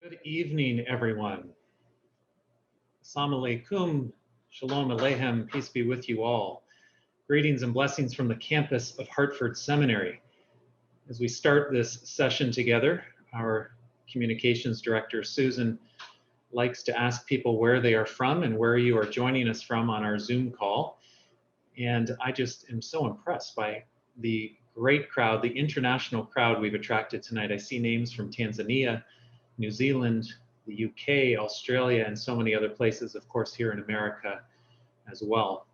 Good evening, everyone. Assalamu alaikum, shalom aleichem, peace be with you all. Greetings and blessings from the campus of Hartford Seminary. As we start this session together, our communications director, Susan, likes to ask people where they are from and where you are joining us from on our Zoom call. And I just am so impressed by the great crowd, the international crowd we've attracted tonight. I see names from Tanzania, New Zealand, the UK, Australia, and so many other places, of course, here in America as well.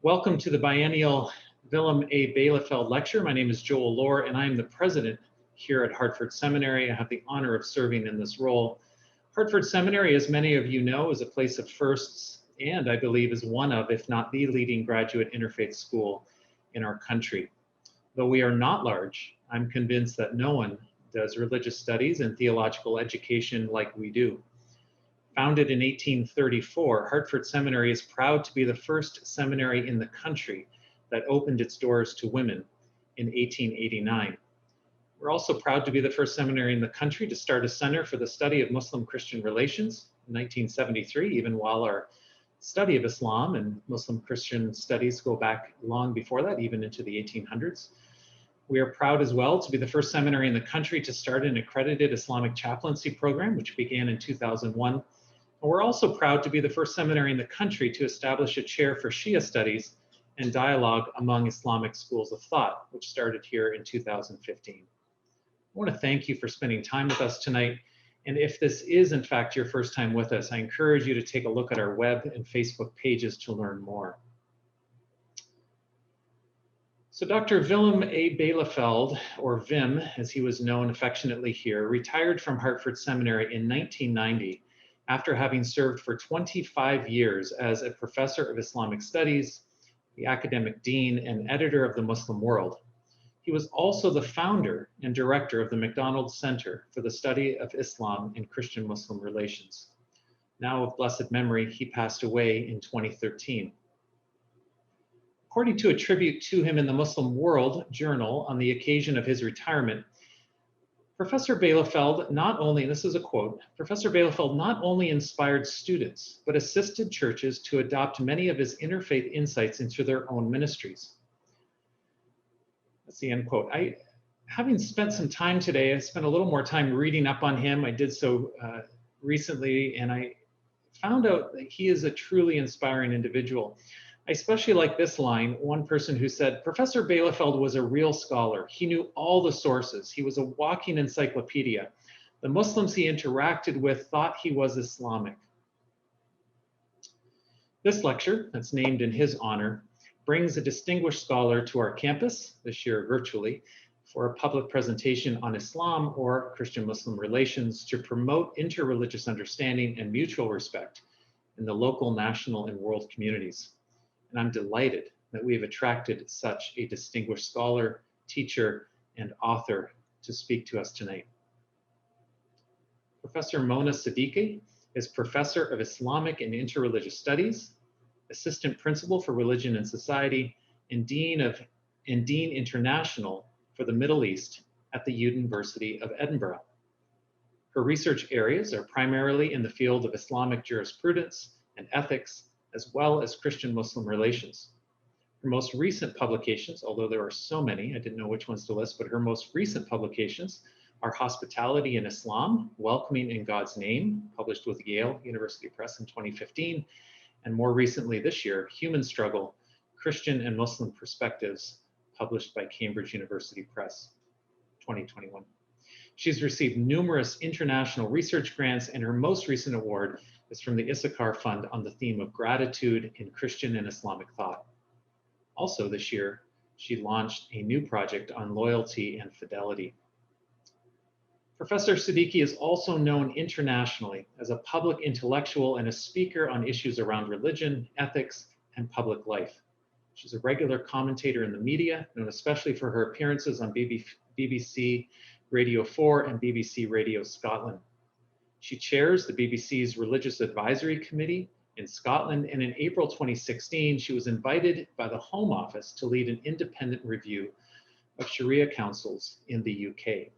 Welcome to the biennial Willem A. Bielefeld Lecture. My name is Joel Lohr, and I am the president here at Hartford Seminary. I have the honor of serving in this role. Hartford Seminary, as many of you know, is a place of firsts, and I believe is one of, if not the leading graduate interfaith school in our country. Though we are not large, I'm convinced that no one does religious studies and theological education like we do. Founded in 1834, Hartford Seminary is proud to be the first seminary in the country that opened its doors to women in 1889. We're also proud to be the first seminary in the country to start a center for the study of Muslim-Christian relations in 1973, even while our study of Islam and Muslim-Christian studies go back long before that, even into the 1800s. We are proud as well to be the first seminary in the country to start an accredited Islamic chaplaincy program, which began in 2001. And we're also proud to be the first seminary in the country to establish a chair for Shia studies and dialogue among Islamic schools of thought, which started here in 2015. I want to thank you for spending time with us tonight. And if this is in fact your first time with us, I encourage you to take a look at our web and Facebook pages to learn more. So Dr. Willem A. Bielefeld, or Wim, as he was known affectionately here, retired from Hartford Seminary in 1990 after having served for 25 years as a professor of Islamic studies, the academic dean, and editor of the Muslim World. He was also the founder and director of the McDonald Center for the Study of Islam and Christian-Muslim Relations. Now of blessed memory, he passed away in 2013. According to a tribute to him in the Muslim World Journal on the occasion of his retirement, Professor Bielefeld not only, and this is a quote, Professor Bielefeld not only inspired students, but assisted churches to adopt many of his interfaith insights into their own ministries. That's the end quote. Having spent some time today, I spent a little more time reading up on him. I did so recently, and I found out that he is a truly inspiring individual. I especially like this line, one person who said, Professor Bielefeld was a real scholar. He knew all the sources. He was a walking encyclopedia. The Muslims he interacted with thought he was Islamic. This lecture, that's named in his honor, brings a distinguished scholar to our campus, this year virtually, for a public presentation on Islam or Christian-Muslim relations to promote interreligious understanding and mutual respect in the local, national, and world communities. And I'm delighted that we have attracted such a distinguished scholar, teacher, and author to speak to us tonight. Professor Mona Siddiqui is Professor of Islamic and Interreligious Studies, Assistant Principal for Religion and Society, and Dean International for the Middle East at the University of Edinburgh. Her research areas are primarily in the field of Islamic jurisprudence and ethics, as well as Christian-Muslim relations. Her most recent publications, although there are so many, I didn't know which ones to list, but her most recent publications are Hospitality in Islam, Welcoming in God's Name, published with Yale University Press in 2015, and more recently this year, Human Struggle, Christian and Muslim Perspectives, published by Cambridge University Press, 2021. She's received numerous international research grants, and her most recent award is from the Issachar Fund on the theme of gratitude in Christian and Islamic thought. Also this year, she launched a new project on loyalty and fidelity. Professor Siddiqui is also known internationally as a public intellectual and a speaker on issues around religion, ethics, and public life. She's a regular commentator in the media, known especially for her appearances on BBC Radio 4 and BBC Radio Scotland. She chairs the BBC's Religious Advisory Committee in Scotland, and in April 2016, she was invited by the Home Office to lead an independent review of Sharia councils in the UK.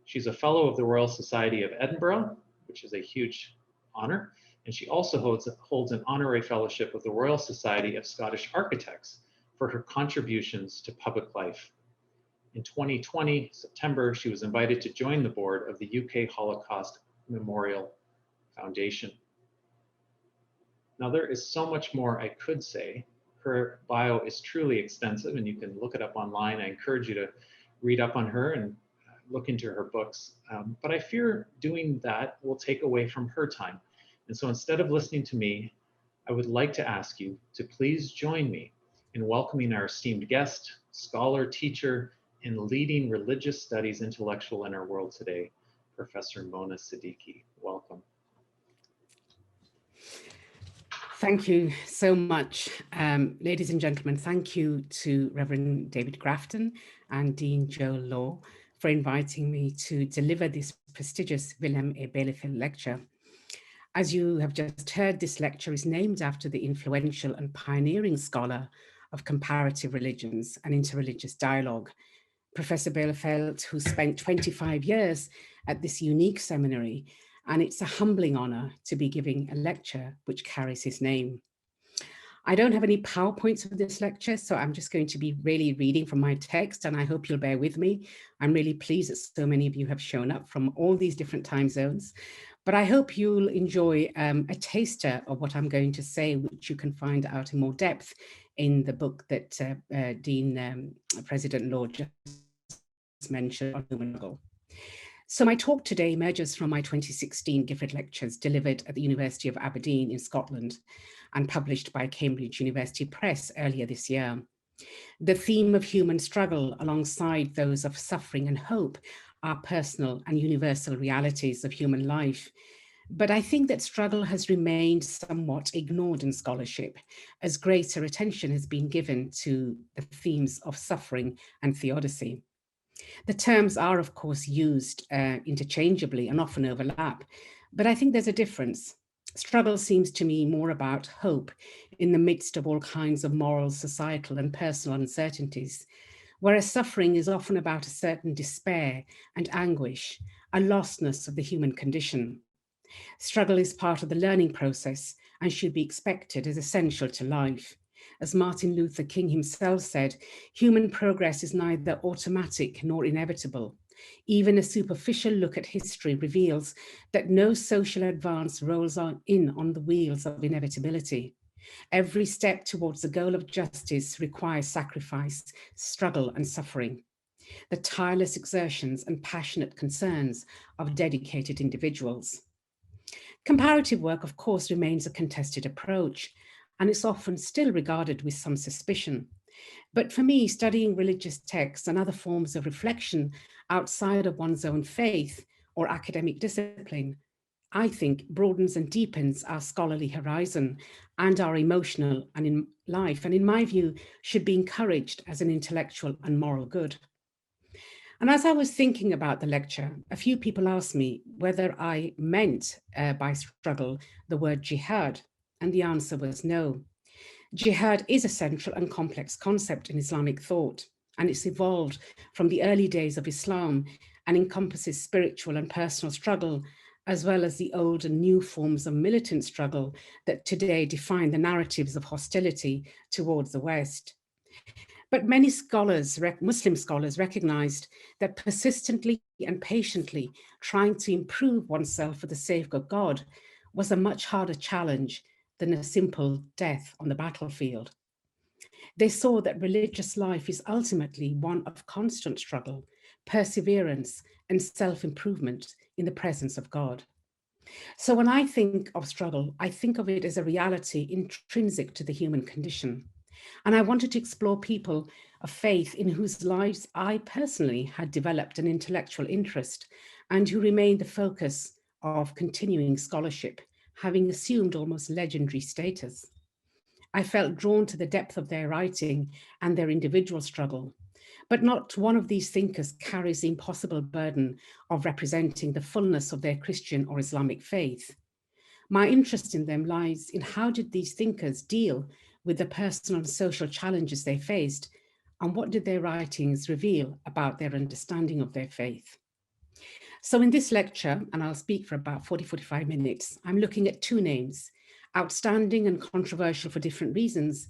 She's a fellow of the Royal Society of Edinburgh which is a huge honor. And she also holds an honorary fellowship with the Royal Society of Scottish Architects for her contributions to public life. In 2020, September, she was invited to join the board of the UK Holocaust Memorial Foundation. Now, there is so much more I could say. Her bio is truly extensive, and you can look it up online. I encourage you to read up on her and look into her books. But I fear doing that will take away from her time. And so instead of listening to me, I would like to ask you to please join me in welcoming our esteemed guest, scholar, teacher, and leading religious studies intellectual in our world today, Professor Mona Siddiqui. Welcome. Thank you so much. Ladies and gentlemen, thank you to Reverend David Grafton and Dean Joe Law for inviting me to deliver this prestigious Willem A. Bielefeld lecture. As you have just heard, this lecture is named after the influential and pioneering scholar of comparative religions and interreligious dialogue, Professor Bielefeld, who spent 25 years at this unique seminary, and it's a humbling honor to be giving a lecture which carries his name. I don't have any PowerPoints for this lecture, so I'm just going to be really reading from my text, and I hope you'll bear with me. I'm really pleased that so many of you have shown up from all these different time zones, but I hope you'll enjoy a taster of what I'm going to say, which you can find out in more depth in the book that President Law just mentioned on human struggle. So my talk today emerges from my 2016 Gifford Lectures delivered at the University of Aberdeen in Scotland and published by Cambridge University Press earlier this year. The theme of human struggle alongside those of suffering and hope are personal and universal realities of human life. But I think that struggle has remained somewhat ignored in scholarship, as greater attention has been given to the themes of suffering and theodicy. The terms are, of course, used interchangeably and often overlap, but I think there's a difference. Struggle seems to me more about hope in the midst of all kinds of moral, societal, and personal uncertainties, whereas suffering is often about a certain despair and anguish, a lostness of the human condition. Struggle is part of the learning process and should be expected as essential to life. As Martin Luther King himself said, human progress is neither automatic nor inevitable. Even a superficial look at history reveals that no social advance rolls in on the wheels of inevitability. Every step towards the goal of justice requires sacrifice, struggle, and suffering. The tireless exertions and passionate concerns of dedicated individuals. Comparative work, of course, remains a contested approach, and it's often still regarded with some suspicion. But for me, studying religious texts and other forms of reflection outside of one's own faith or academic discipline, I think broadens and deepens our scholarly horizon and our emotional and in life, and in my view, should be encouraged as an intellectual and moral good. And as I was thinking about the lecture, a few people asked me whether I meant by struggle the word jihad, and the answer was no. Jihad is a central and complex concept in Islamic thought, and it's evolved from the early days of Islam and encompasses spiritual and personal struggle, as well as the old and new forms of militant struggle that today define the narratives of hostility towards the West. But many scholars, Muslim scholars, recognized that persistently and patiently trying to improve oneself for the sake of God was a much harder challenge than a simple death on the battlefield. They saw that religious life is ultimately one of constant struggle, perseverance, and self-improvement in the presence of God. So when I think of struggle, I think of it as a reality intrinsic to the human condition. And I wanted to explore people of faith in whose lives I personally had developed an intellectual interest and who remained the focus of continuing scholarship, having assumed almost legendary status. I felt drawn to the depth of their writing and their individual struggle, but not one of these thinkers carries the impossible burden of representing the fullness of their Christian or Islamic faith. My interest in them lies in how did these thinkers deal with the personal and social challenges they faced, and what did their writings reveal about their understanding of their faith? So in this lecture, and I'll speak for about 45 minutes, I'm looking at two names, outstanding and controversial for different reasons,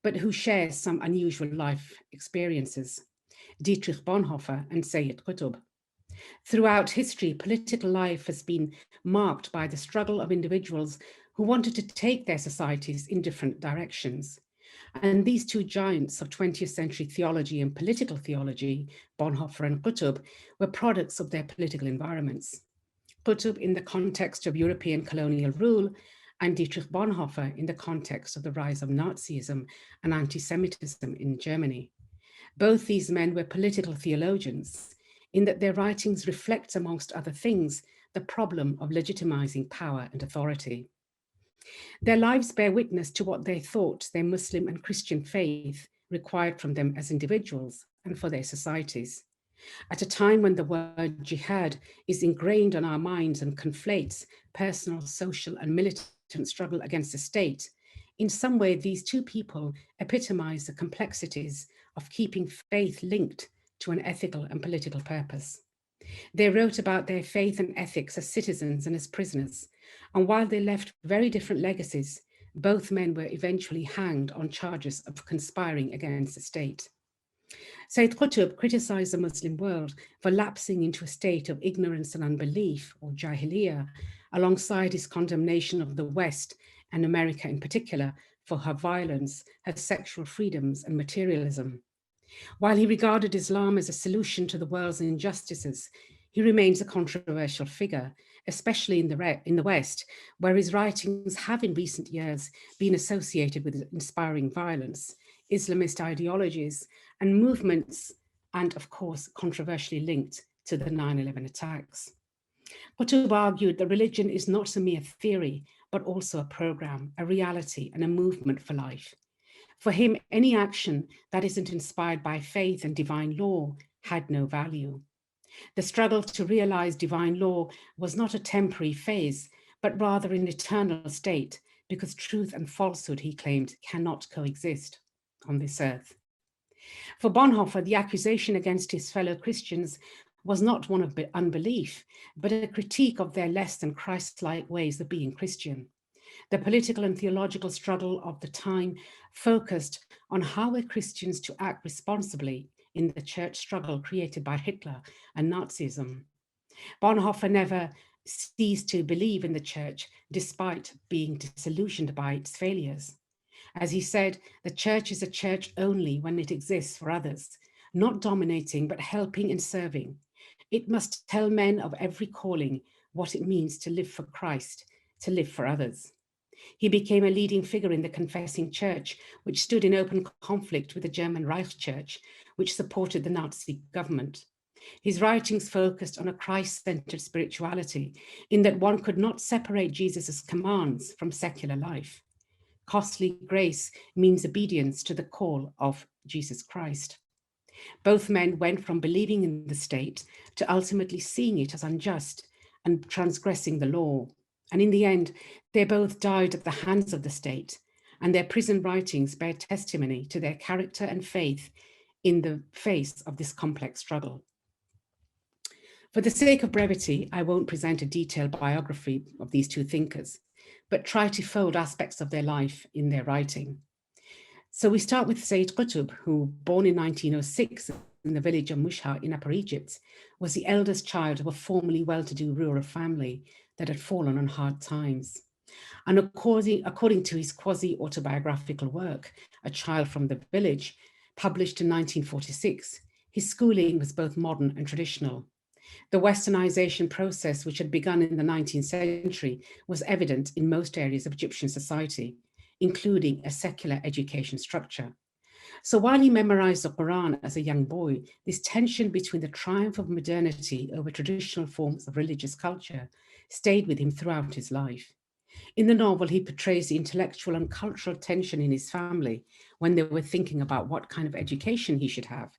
but who share some unusual life experiences, Dietrich Bonhoeffer and Sayyid Qutb. Throughout history, political life has been marked by the struggle of individuals who wanted to take their societies in different directions. And these two giants of 20th century theology and political theology, Bonhoeffer and Gutub, were products of their political environments. Gutub in the context of European colonial rule, and Dietrich Bonhoeffer in the context of the rise of Nazism and anti-Semitism in Germany. Both these men were political theologians, in that their writings reflect, amongst other things, the problem of legitimizing power and authority. Their lives bear witness to what they thought their Muslim and Christian faith required from them as individuals and for their societies. At a time when the word jihad is ingrained on our minds and conflates personal, social, and militant struggle against the state, in some way, these two people epitomize the complexities of keeping faith linked to an ethical and political purpose. They wrote about their faith and ethics as citizens and as prisoners, and while they left very different legacies, both men were eventually hanged on charges of conspiring against the state. Sayyid Qutb criticized the Muslim world for lapsing into a state of ignorance and unbelief, or jahiliyyah, alongside his condemnation of the West, and America in particular, for her violence, her sexual freedoms, and materialism. While he regarded Islam as a solution to the world's injustices, he remains a controversial figure, especially in the West, where his writings have in recent years been associated with inspiring violence, Islamist ideologies, and movements, and of course, controversially linked to the 9/11 attacks. Qutb argued that religion is not a mere theory, but also a program, a reality, and a movement for life. For him, any action that isn't inspired by faith and divine law had no value. The struggle to realize divine law was not a temporary phase, but rather an eternal state, because truth and falsehood, he claimed, cannot coexist on this earth. For Bonhoeffer, the accusation against his fellow Christians was not one of unbelief, but a critique of their less than Christ-like ways of being Christian. The political and theological struggle of the time focused on how were Christians to act responsibly in the church struggle created by Hitler and Nazism. Bonhoeffer never ceased to believe in the church despite being disillusioned by its failures. As he said, the church is a church only when it exists for others, not dominating, but helping and serving. It must tell men of every calling what it means to live for Christ, to live for others. He became a leading figure in the Confessing Church, which stood in open conflict with the German Reich Church, which supported the Nazi government. His writings focused on a Christ-centered spirituality, in that one could not separate Jesus' commands from secular life. Costly grace means obedience to the call of Jesus Christ. Both men went from believing in the state to ultimately seeing it as unjust and transgressing the law. And in the end, they both died at the hands of the state, and their prison writings bear testimony to their character and faith in the face of this complex struggle. For the sake of brevity, I won't present a detailed biography of these two thinkers, but try to fold aspects of their life in their writing. So we start with Sayyid Qutb, who, born in 1906 in the village of Mushha in Upper Egypt, was the eldest child of a formerly well-to-do rural family that had fallen on hard times. And according to his quasi-autobiographical work, A Child from the Village, published in 1946, his schooling was both modern and traditional. The westernization process, which had begun in the 19th century, was evident in most areas of Egyptian society, including a secular education structure. So while he memorized the Quran as a young boy, this tension between the triumph of modernity over traditional forms of religious culture stayed with him throughout his life. In the novel, he portrays the intellectual and cultural tension in his family when they were thinking about what kind of education he should have.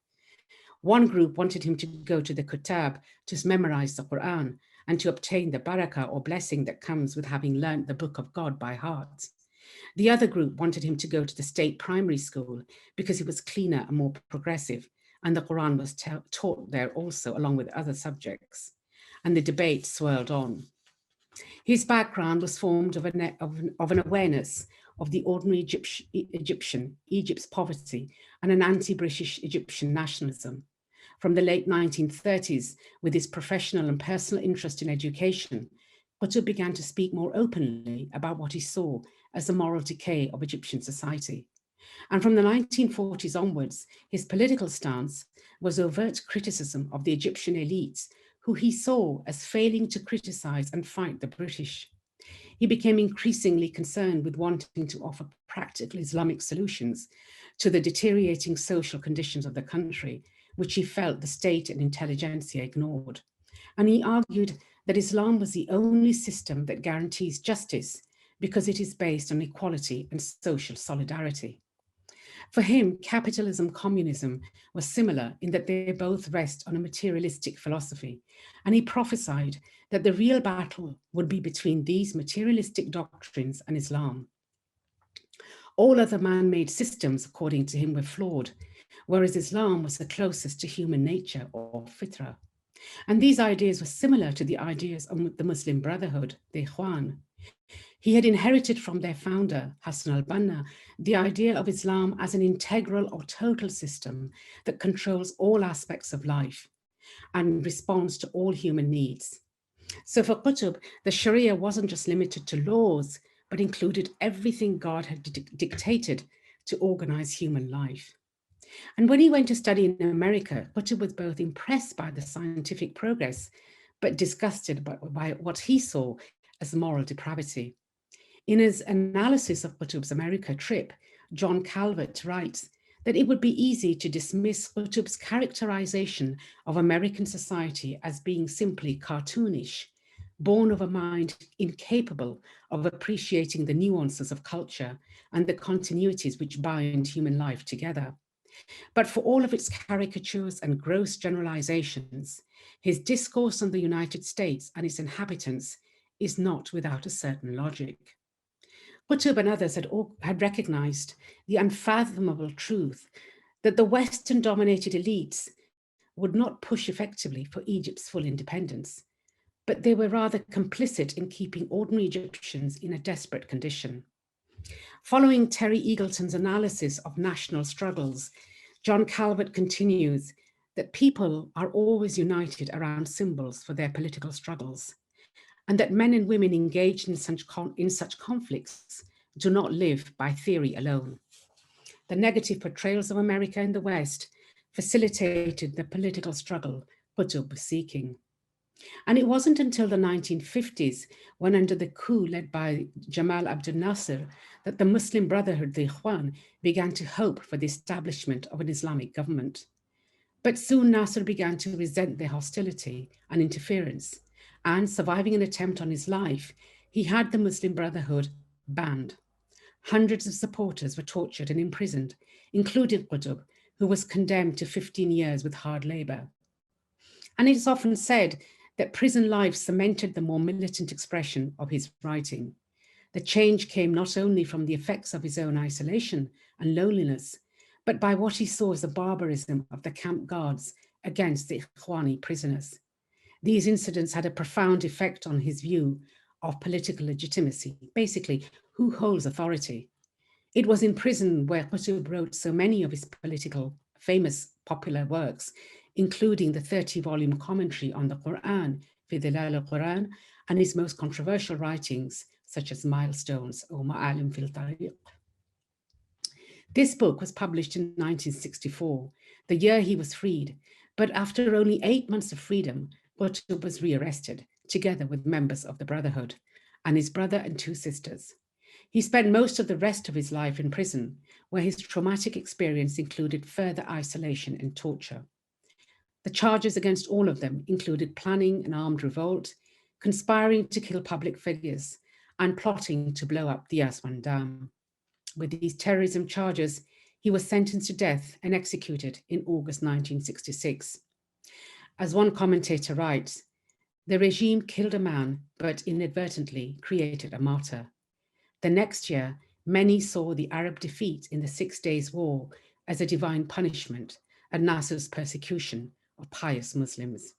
One group wanted him to go to the Gutub to memorize the Quran and to obtain the barakah or blessing that comes with having learned the book of God by heart. The other group wanted him to go to the state primary school because it was cleaner and more progressive, and the Quran was taught there also, along with other subjects. and the debate swirled on. His background was formed of an awareness of the ordinary Egyptian, Egypt's poverty, and an anti-British Egyptian nationalism. From the late 1930s, with his professional and personal interest in education, Gutub began to speak more openly about what he saw as the moral decay of Egyptian society. And from the 1940s onwards, his political stance was overt criticism of the Egyptian elites, who he saw as failing to criticize and fight the British. He became increasingly concerned with wanting to offer practical Islamic solutions to the deteriorating social conditions of the country, which he felt the state and intelligentsia ignored. And he argued that Islam was the only system that guarantees justice because it is based on equality and social solidarity. For him, capitalism, communism was similar in that they both rest on a materialistic philosophy, and he prophesied that the real battle would be between these materialistic doctrines and Islam. All other man-made systems, according to him, were flawed, whereas Islam was the closest to human nature, or fitra. And these ideas were similar to the ideas of the Muslim Brotherhood, the Ikhwan. He had inherited from their founder, Hassan al-Banna, the idea of Islam as an integral or total system that controls all aspects of life and responds to all human needs. So for Gutub, the Sharia wasn't just limited to laws, but included everything God had dictated to organize human life. And when he went to study in America, Gutub was both impressed by the scientific progress, but disgusted by what he saw as moral depravity. In his analysis of Gutub's America trip, John Calvert writes that it would be easy to dismiss Gutub's characterization of American society as being simply cartoonish, born of a mind incapable of appreciating the nuances of culture and the continuities which bind human life together. But for all of its caricatures and gross generalizations, his discourse on the United States and its inhabitants is not without a certain logic. Gutub and others had recognized the unfathomable truth that the Western-dominated elites would not push effectively for Egypt's full independence, but they were rather complicit in keeping ordinary Egyptians in a desperate condition. Following Terry Eagleton's analysis of national struggles, John Calvert continues that people are always united around symbols for their political struggles, and that men and women engaged in such conflicts do not live by theory alone. The negative portrayals of America in the West facilitated the political struggle Gutub was seeking. And it wasn't until the 1950s, when under the coup led by Jamal Abdel Nasser, that the Muslim Brotherhood, the Ikhwan, began to hope for the establishment of an Islamic government. But soon Nasser began to resent their hostility and interference, and surviving an attempt on his life, he had the Muslim Brotherhood banned. Hundreds of supporters were tortured and imprisoned, including Gutub, who was condemned to 15 years with hard labor. And it's often said that prison life cemented the more militant expression of his writing. The change came not only from the effects of his own isolation and loneliness, but by what he saw as the barbarism of the camp guards against the Ikhwani prisoners. These incidents had a profound effect on his view of political legitimacy, basically, who holds authority. It was in prison where Gutub wrote so many of his famous popular works, including the 30-volume commentary on the Quran, Fi Dhilal al-Quran, and his most controversial writings, such as Milestones or Ma'alim fil Tariq. This book was published in 1964, the year he was freed, but after only 8 months of freedom, Gutub was rearrested, together with members of the Brotherhood, and his brother and 2 sisters. He spent most of the rest of his life in prison, where his traumatic experience included further isolation and torture. The charges against all of them included planning an armed revolt, conspiring to kill public figures, and plotting to blow up the Aswan Dam. With these terrorism charges, he was sentenced to death and executed in August 1966. As one commentator writes, the regime killed a man, but inadvertently created a martyr. The next year, many saw the Arab defeat in the 6 Days War as a divine punishment and Nasser's persecution of pious Muslims.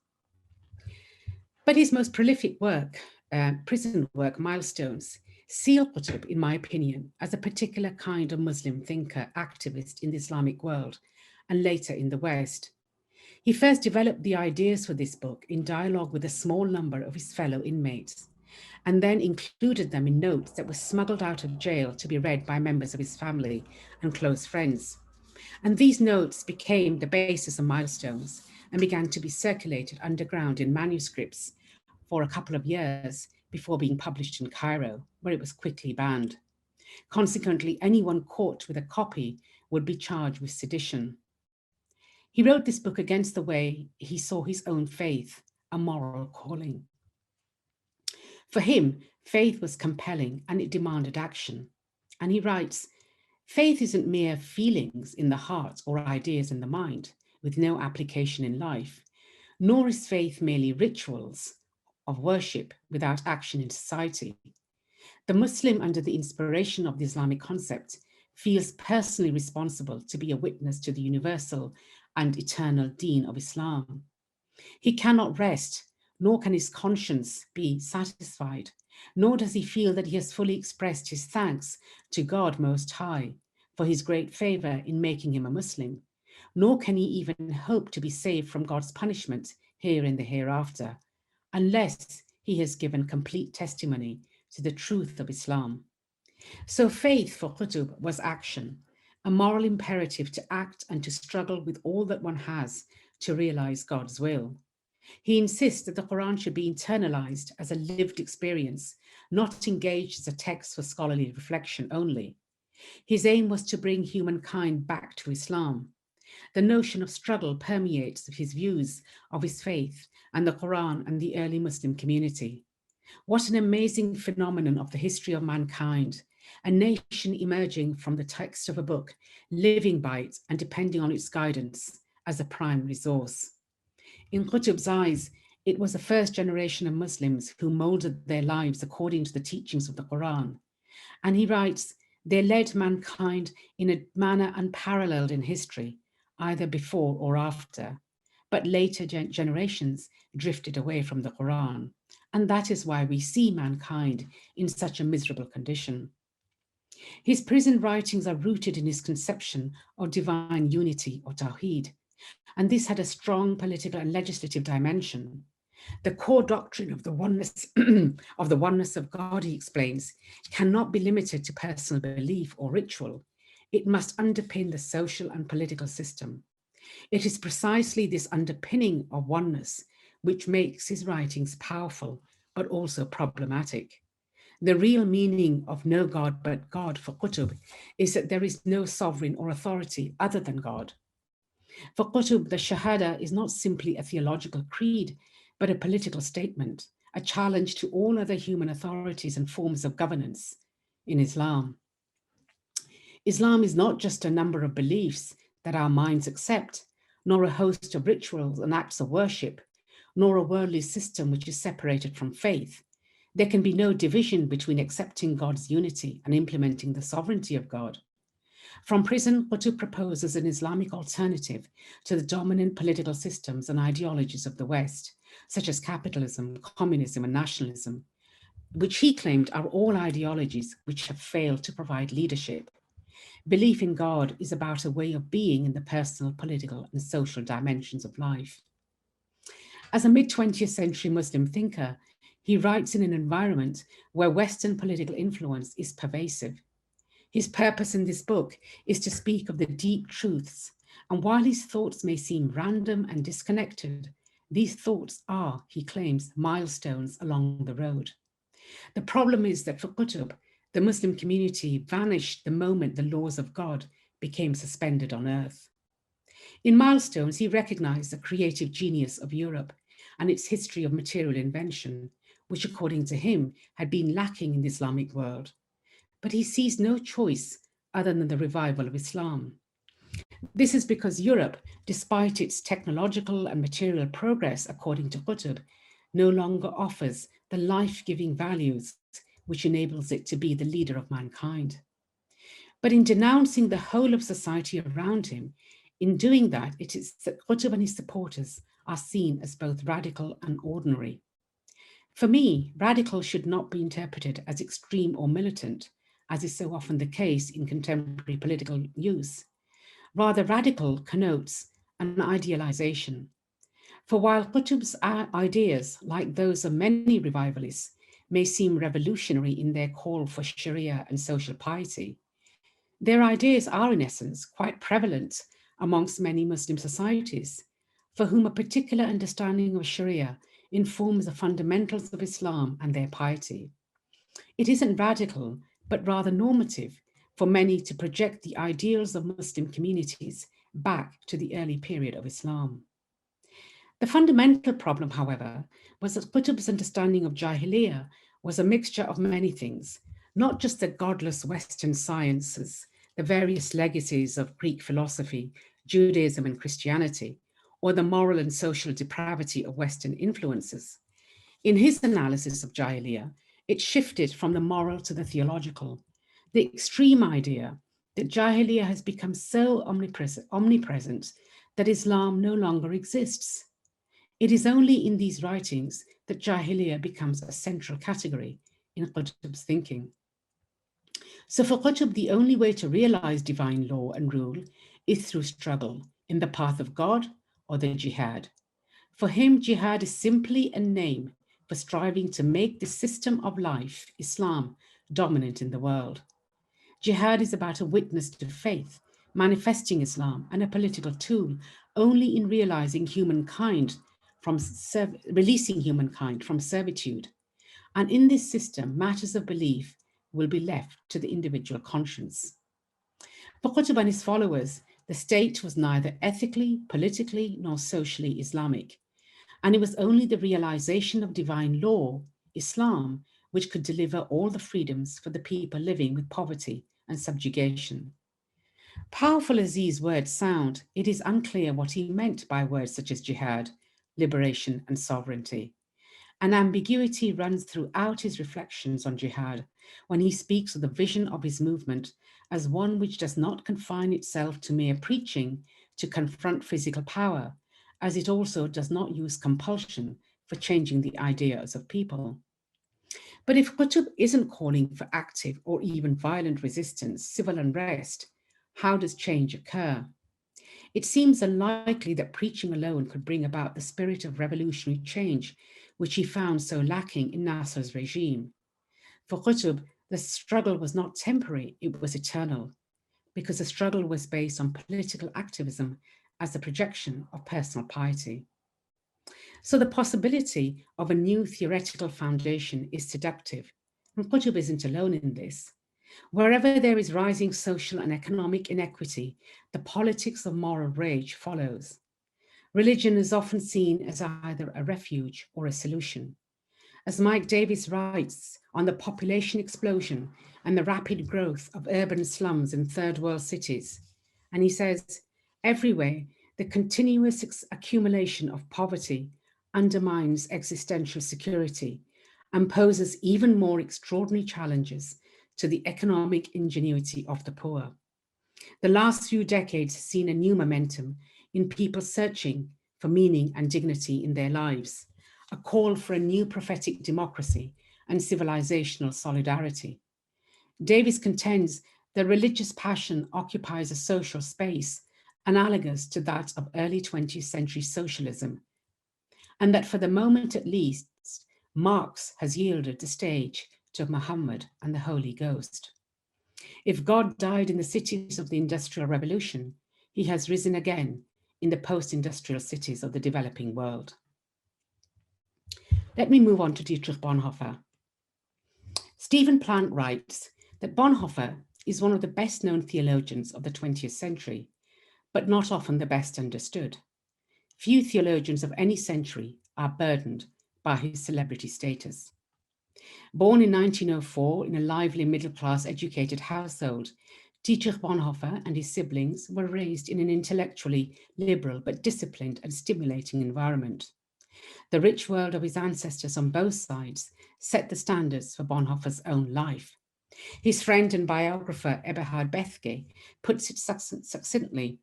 But his most prolific work, prison work, Milestones, seal Qutb, in my opinion, as a particular kind of Muslim thinker, activist in the Islamic world, and later in the West. He first developed the ideas for this book in dialogue with a small number of his fellow inmates, and then included them in notes that were smuggled out of jail to be read by members of his family and close friends. And these notes became the basis of Milestones and began to be circulated underground in manuscripts for a couple of years before being published in Cairo, where it was quickly banned. Consequently, anyone caught with a copy would be charged with sedition. He wrote this book against the way he saw his own faith, a moral calling. For him, faith was compelling and it demanded action. And he writes, faith isn't mere feelings in the heart or ideas in the mind with no application in life, nor is faith merely rituals of worship without action in society. The Muslim, under the inspiration of the Islamic concept, feels personally responsible to be a witness to the universal and eternal deen of Islam. He cannot rest, nor can his conscience be satisfied, nor does he feel that he has fully expressed his thanks to God Most High for his great favor in making him a Muslim, nor can he even hope to be saved from God's punishment here in the hereafter, unless he has given complete testimony to the truth of Islam. So faith for Qutb was action, a moral imperative to act and to struggle with all that one has to realize God's will. He insists that the Quran should be internalized as a lived experience, not engaged as a text for scholarly reflection only. His aim was to bring humankind back to Islam. The notion of struggle permeates his views of his faith and the Quran and the early Muslim community. What an amazing phenomenon of the history of mankind, a nation emerging from the text of a book, living by it and depending on its guidance as a prime resource. In Qutb's eyes, it was the first generation of Muslims who molded their lives according to the teachings of the Quran. And he writes, they led mankind in a manner unparalleled in history, either before or after. But later generations drifted away from the Quran. And that is why we see mankind in such a miserable condition. His prison writings are rooted in his conception of divine unity or Tawheed. And this had a strong political and legislative dimension. The core doctrine of the oneness of God, he explains, cannot be limited to personal belief or ritual. It must underpin the social and political system. It is precisely this underpinning of oneness which makes his writings powerful, but also problematic. The real meaning of no God but God for Qutb is that there is no sovereign or authority other than God. For Qutb, the Shahada is not simply a theological creed, but a political statement, a challenge to all other human authorities and forms of governance in Islam. Islam is not just a number of beliefs that our minds accept, nor a host of rituals and acts of worship, nor a worldly system which is separated from faith. There can be no division between accepting God's unity and implementing the sovereignty of God. From prison, Qutb proposes an Islamic alternative to the dominant political systems and ideologies of the West, such as capitalism, communism, and nationalism, which he claimed are all ideologies which have failed to provide leadership. Belief in God is about a way of being in the personal, political, and social dimensions of life. As a mid-20th century Muslim thinker, he writes in an environment where Western political influence is pervasive. His purpose in this book is to speak of the deep truths, and while his thoughts may seem random and disconnected, these thoughts are, he claims, milestones along the road. The problem is that for Qutb, the Muslim community vanished the moment the laws of God became suspended on earth. In Milestones, he recognized the creative genius of Europe and its history of material invention, which according to him had been lacking in the Islamic world. But he sees no choice other than the revival of Islam. This is because Europe, despite its technological and material progress, according to Gutub, no longer offers the life-giving values which enables it to be the leader of mankind. But in denouncing the whole of society around him, in doing that, it is that Gutub and his supporters are seen as both radical and ordinary. For me, radical should not be interpreted as extreme or militant, as is so often the case in contemporary political use. Rather, radical connotes an idealization. For while Qutb's ideas, like those of many revivalists, may seem revolutionary in their call for Sharia and social piety, their ideas are in essence quite prevalent amongst many Muslim societies, for whom a particular understanding of Sharia informs the fundamentals of Islam and their piety. It isn't radical, but rather normative for many to project the ideals of Muslim communities back to the early period of Islam. The fundamental problem, however, was that Qutb's understanding of Jahiliyyah was a mixture of many things, not just the godless Western sciences, the various legacies of Greek philosophy, Judaism and Christianity, or the moral and social depravity of Western influences. In his analysis of Jahiliyyah, it shifted from the moral to the theological, the extreme idea that Jahiliyyah has become so omnipresent that Islam no longer exists. It is only in these writings that Jahiliyyah becomes a central category in Qutb's thinking. So for Qutb, the only way to realize divine law and rule is through struggle in the path of God or the jihad. For him, jihad is simply a name for striving to make the system of life, Islam, dominant in the world. Jihad is about a witness to faith, manifesting Islam, and a political tool only in realizing humankind releasing humankind from servitude. And in this system, matters of belief will be left to the individual conscience. For Qutb and his followers, the state was neither ethically, politically, nor socially Islamic. And it was only the realization of divine law, Islam, which could deliver all the freedoms for the people living with poverty and subjugation. Powerful as these words sound, it is unclear what he meant by words such as jihad, liberation, and sovereignty. An ambiguity runs throughout his reflections on jihad when he speaks of the vision of his movement as one which does not confine itself to mere preaching to confront physical power, as it also does not use compulsion for changing the ideas of people. But if Qutb isn't calling for active or even violent resistance, civil unrest, how does change occur? It seems unlikely that preaching alone could bring about the spirit of revolutionary change, which he found so lacking in Nasser's regime. For Qutb, the struggle was not temporary, it was eternal, because the struggle was based on political activism as a projection of personal piety. So the possibility of a new theoretical foundation is seductive, and Qutb isn't alone in this. Wherever there is rising social and economic inequity, the politics of moral rage follows. Religion is often seen as either a refuge or a solution. As Mike Davis writes on the population explosion and the rapid growth of urban slums in third world cities, and he says, everywhere, the continuous accumulation of poverty undermines existential security and poses even more extraordinary challenges to the economic ingenuity of the poor. The last few decades have seen a new momentum in people searching for meaning and dignity in their lives, a call for a new prophetic democracy and civilizational solidarity. Davis contends that religious passion occupies a social space analogous to that of early 20th century socialism, and that for the moment at least, Marx has yielded the stage to Muhammad and the Holy Ghost. If God died in the cities of the Industrial Revolution, he has risen again in the post-industrial cities of the developing world. Let me move on to Dietrich Bonhoeffer. Stephen Plant writes that Bonhoeffer is one of the best-known theologians of the 20th century, but not often the best understood. Few theologians of any century are burdened by his celebrity status. Born in 1904 in a lively middle-class educated household, Dietrich Bonhoeffer and his siblings were raised in an intellectually liberal but disciplined and stimulating environment. The rich world of his ancestors on both sides set the standards for Bonhoeffer's own life. His friend and biographer Eberhard Bethge puts it succinctly.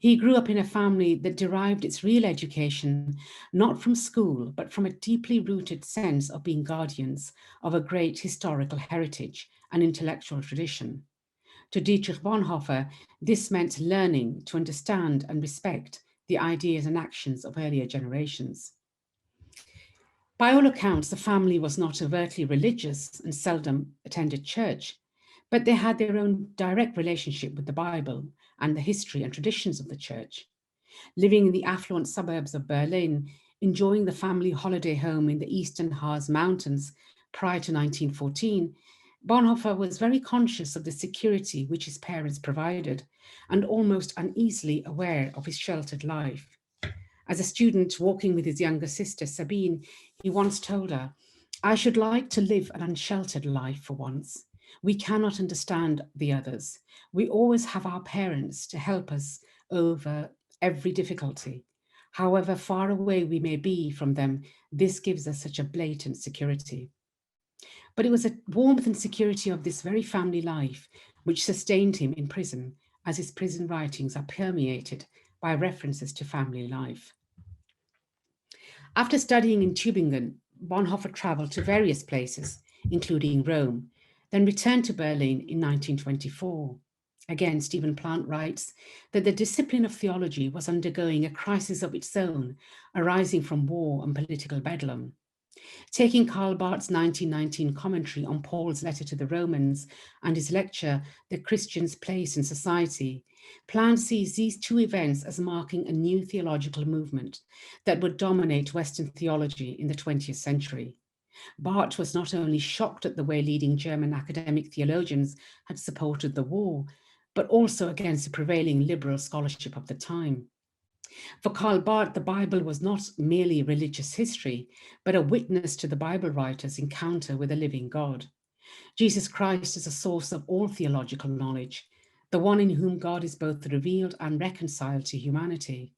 He grew up in a family that derived its real education not from school, but from a deeply rooted sense of being guardians of a great historical heritage and intellectual tradition. To Dietrich Bonhoeffer, this meant learning to understand and respect the ideas and actions of earlier generations. By all accounts, the family was not overtly religious and seldom attended church, but they had their own direct relationship with the Bible and the history and traditions of the church. Living in the affluent suburbs of Berlin, enjoying the family holiday home in the eastern Harz Mountains prior to 1914, Bonhoeffer was very conscious of the security which his parents provided and almost uneasily aware of his sheltered life. As a student walking with his younger sister, Sabine, he once told her, "I should like to live an unsheltered life for once. We cannot understand the others. We always have our parents to help us over every difficulty. However far away we may be from them, this gives us such a blatant security." But it was a warmth and security of this very family life which sustained him in prison, as his prison writings are permeated by references to family life. After studying in Tübingen, Bonhoeffer traveled to various places, including Rome, then returned to Berlin in 1924. Again, Stephen Plant writes that the discipline of theology was undergoing a crisis of its own, arising from war and political bedlam. Taking Karl Barth's 1919 commentary on Paul's letter to the Romans and his lecture, The Christian's Place in Society, Plant sees these two events as marking a new theological movement that would dominate Western theology in the 20th century. Barth was not only shocked at the way leading German academic theologians had supported the war, but also against the prevailing liberal scholarship of the time. For Karl Barth, the Bible was not merely religious history, but a witness to the Bible writer's encounter with a living God. Jesus Christ is a source of all theological knowledge, the one in whom God is both revealed and reconciled to humanity.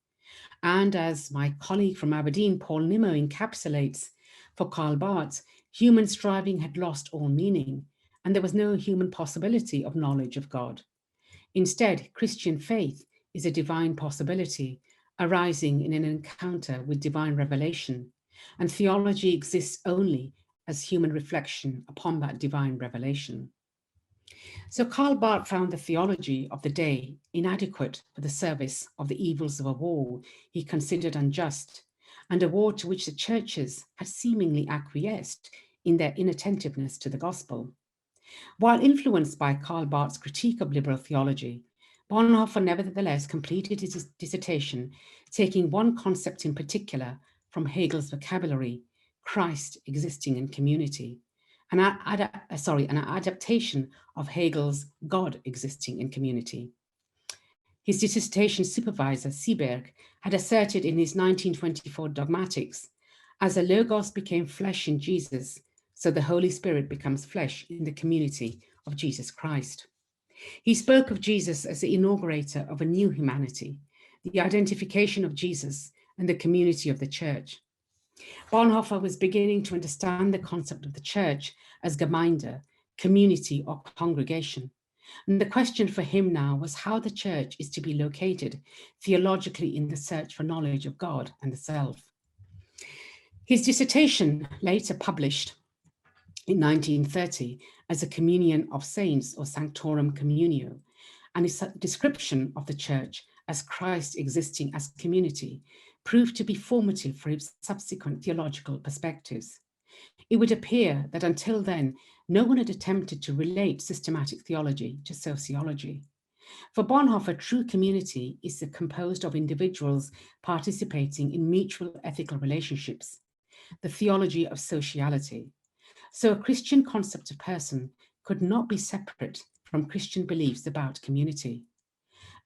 And as my colleague from Aberdeen, Paul Nimmo, encapsulates, for Karl Barth, human striving had lost all meaning, and there was no human possibility of knowledge of God. Instead, Christian faith is a divine possibility arising in an encounter with divine revelation, and theology exists only as human reflection upon that divine revelation. So Karl Barth found the theology of the day inadequate for the service of the evils of a war he considered unjust, and a war to which the churches had seemingly acquiesced in their inattentiveness to the gospel. While influenced by Karl Barth's critique of liberal theology, Bonhoeffer nevertheless completed his dissertation, taking one concept in particular from Hegel's vocabulary, Christ existing in community, an adaptation of Hegel's God existing in community. His dissertation supervisor, Seeberg, had asserted in his 1924 Dogmatics, as the Logos became flesh in Jesus, so the Holy Spirit becomes flesh in the community of Jesus Christ. He spoke of Jesus as the inaugurator of a new humanity, the identification of Jesus and the community of the church. Bonhoeffer was beginning to understand the concept of the church as Gemeinde, community or congregation. And the question for him now was how the church is to be located theologically in the search for knowledge of God and the self. His dissertation, later published in 1930 as a Communion of Saints or Sanctorum Communio, and his description of the church as Christ existing as community, proved to be formative for his subsequent theological perspectives. It would appear that until then, no one had attempted to relate systematic theology to sociology. For Bonhoeffer, true community is composed of individuals participating in mutual ethical relationships, the theology of sociality. So a Christian concept of person could not be separate from Christian beliefs about community.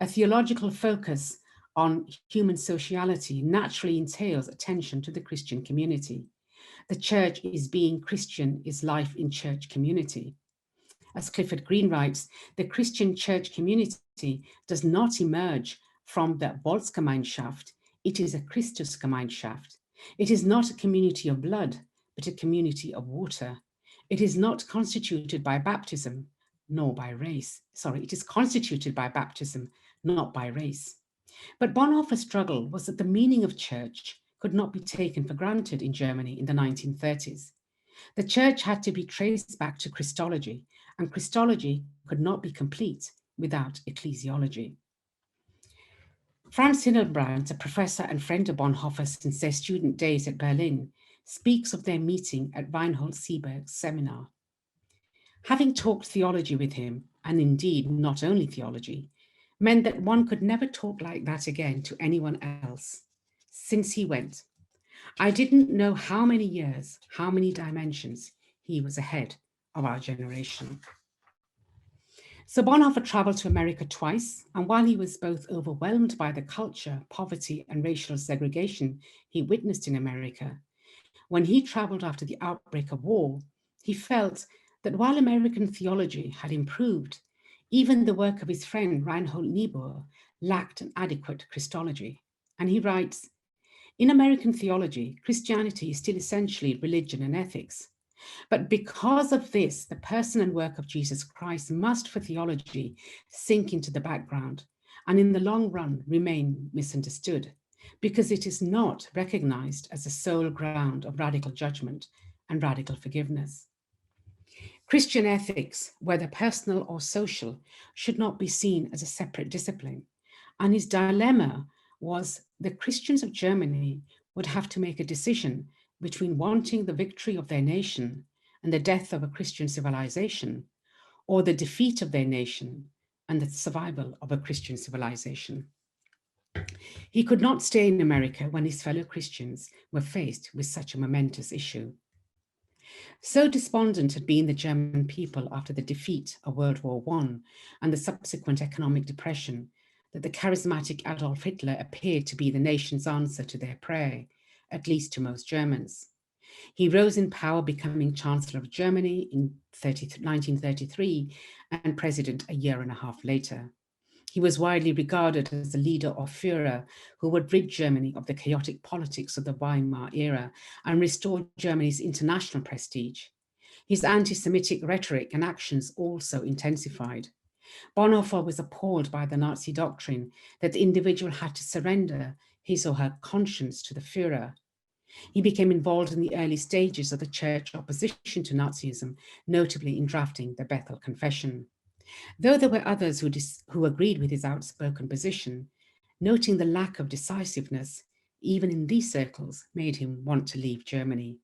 A theological focus on human sociality naturally entails attention to the Christian community. The church is being Christian is life in church community. As Clifford Green writes, the Christian church community does not emerge from the Volksgemeinschaft, it is a Christusgemeinschaft. It is not a community of blood, but a community of water. It is not constituted by baptism, nor by race. It is constituted by baptism, not by race. But Bonhoeffer's struggle was that the meaning of church could not be taken for granted in Germany in the 1930s. The church had to be traced back to Christology, and Christology could not be complete without ecclesiology. Franz Hillenbrand, a professor and friend of Bonhoeffer since their student days at Berlin, speaks of their meeting at Weinhold Sieberg's seminar. Having talked theology with him, and indeed not only theology, meant that one could never talk like that again to anyone else. Since he went, I didn't know how many years, how many dimensions he was ahead of our generation. So Bonhoeffer traveled to America twice, and while he was both overwhelmed by the culture, poverty, and racial segregation he witnessed in America, when he traveled after the outbreak of war, he felt that while American theology had improved, even the work of his friend Reinhold Niebuhr lacked an adequate Christology. And he writes, in American theology, Christianity is still essentially religion and ethics. But because of this, the person and work of Jesus Christ must, for theology, sink into the background and in the long run remain misunderstood, because it is not recognized as the sole ground of radical judgment and radical forgiveness. Christian ethics, whether personal or social, should not be seen as a separate discipline. And his dilemma was the Christians of Germany would have to make a decision between wanting the victory of their nation and the death of a Christian civilization, or the defeat of their nation and the survival of a Christian civilization. He could not stay in America when his fellow Christians were faced with such a momentous issue. So despondent had been the German people after the defeat of World War I and the subsequent economic depression that the charismatic Adolf Hitler appeared to be the nation's answer to their prayer, at least to most Germans. He rose in power, becoming Chancellor of Germany in 1933 and president a year and a half later. He was widely regarded as the leader or Führer who would rid Germany of the chaotic politics of the Weimar era and restore Germany's international prestige. His anti-Semitic rhetoric and actions also intensified. Bonhoeffer was appalled by the Nazi doctrine that the individual had to surrender his or her conscience to the Führer. He became involved in the early stages of the church opposition to Nazism, notably in drafting the Bethel Confession. Though there were others who agreed with his outspoken position, noting the lack of decisiveness, even in these circles, made him want to leave Germany.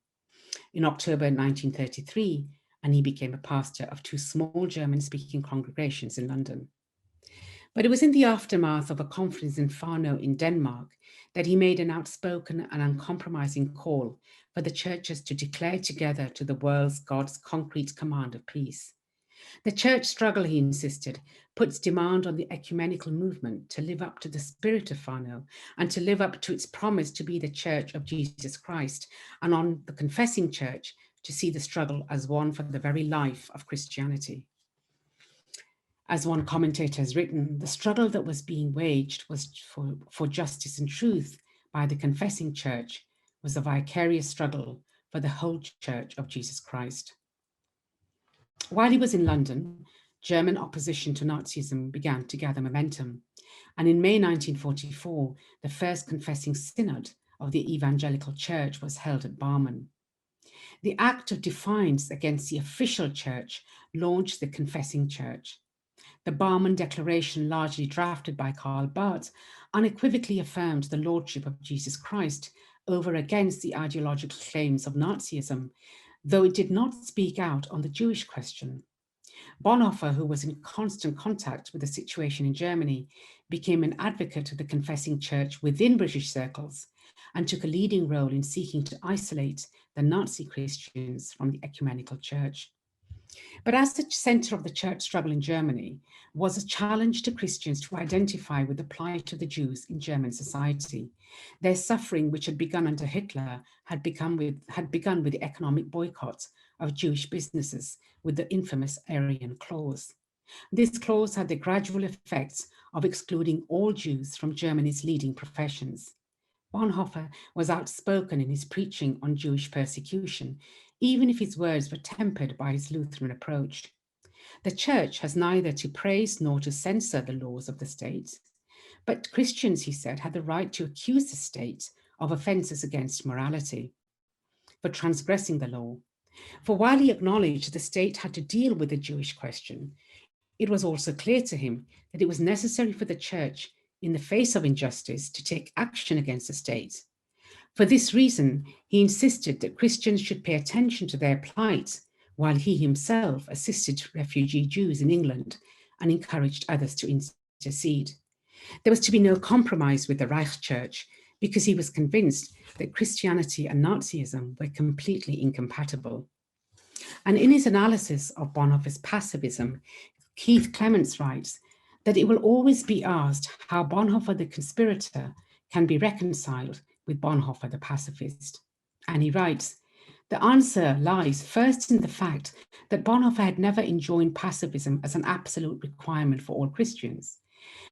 In October 1933, and he became a pastor of two small German-speaking congregations in London. But it was in the aftermath of a conference in Farno in Denmark that he made an outspoken and uncompromising call for the churches to declare together to the world's God's concrete command of peace. The church struggle, he insisted, puts demand on the ecumenical movement to live up to the spirit of Farno and to live up to its promise to be the church of Jesus Christ, and on the confessing church to see the struggle as one for the very life of Christianity. As one commentator has written, the struggle that was being waged was for justice and truth by the confessing church was a vicarious struggle for the whole church of Jesus Christ. While he was in London, German opposition to Nazism began to gather momentum. And in May 1944, the first confessing synod of the Evangelical Church was held at Barmen. The act of defiance against the official church launched the confessing church. The Barmen Declaration, largely drafted by Karl Barth, unequivocally affirmed the lordship of Jesus Christ over against the ideological claims of Nazism, though it did not speak out on the Jewish question. Bonhoeffer, who was in constant contact with the situation in Germany, became an advocate of the confessing church within British circles and took a leading role in seeking to isolate the Nazi Christians from the ecumenical church. But as the center of the church struggle in Germany was a challenge to Christians to identify with the plight of the Jews in German society. Their suffering, which had begun under Hitler, had begun with the economic boycott of Jewish businesses with the infamous Aryan clause. This clause had the gradual effects of excluding all Jews from Germany's leading professions. Bonhoeffer was outspoken in his preaching on Jewish persecution, even if his words were tempered by his Lutheran approach. The church has neither to praise nor to censor the laws of the state, But Christians, he said, had the right to accuse the state of offences against morality, for transgressing the law. For while he acknowledged the state had to deal with the Jewish question, it was also clear to him that it was necessary for the church, in the face of injustice, to take action against the state. For this reason, he insisted that Christians should pay attention to their plight, while he himself assisted refugee Jews in England and encouraged others to intercede. There was to be no compromise with the Reich Church, because he was convinced that Christianity and Nazism were completely incompatible. And in his analysis of Bonhoeffer's pacifism, Keith Clements writes that it will always be asked how Bonhoeffer the conspirator can be reconciled with Bonhoeffer the pacifist. And he writes, the answer lies first in the fact that Bonhoeffer had never enjoined pacifism as an absolute requirement for all Christians.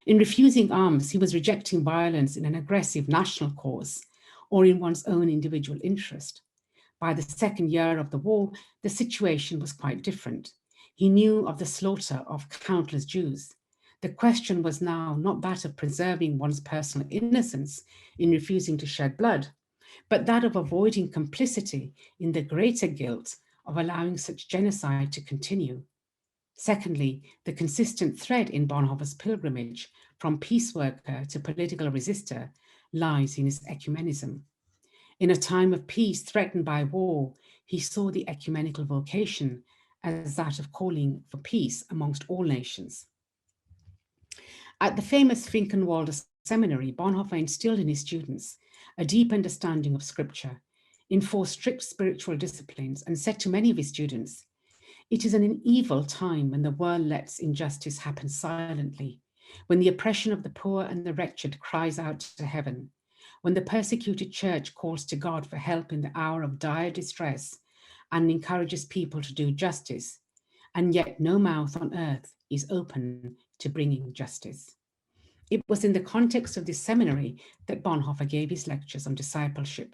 In refusing arms, he was rejecting violence in an aggressive national cause or in one's own individual interest. By the second year of the war, the situation was quite different. He knew of the slaughter of countless Jews. The question was now not that of preserving one's personal innocence in refusing to shed blood, but that of avoiding complicity in the greater guilt of allowing such genocide to continue. Secondly, the consistent thread in Bonhoeffer's pilgrimage from peace worker to political resistor lies in his ecumenism. In a time of peace threatened by war, he saw the ecumenical vocation as that of calling for peace amongst all nations. At the famous Finkenwalder Seminary, Bonhoeffer instilled in his students a deep understanding of scripture, enforced strict spiritual disciplines, and said to many of his students, it is an evil time when the world lets injustice happen silently, when the oppression of the poor and the wretched cries out to heaven, when the persecuted church calls to God for help in the hour of dire distress and encourages people to do justice, and yet no mouth on earth is open to bringing justice. It was in the context of this seminary that Bonhoeffer gave his lectures on discipleship,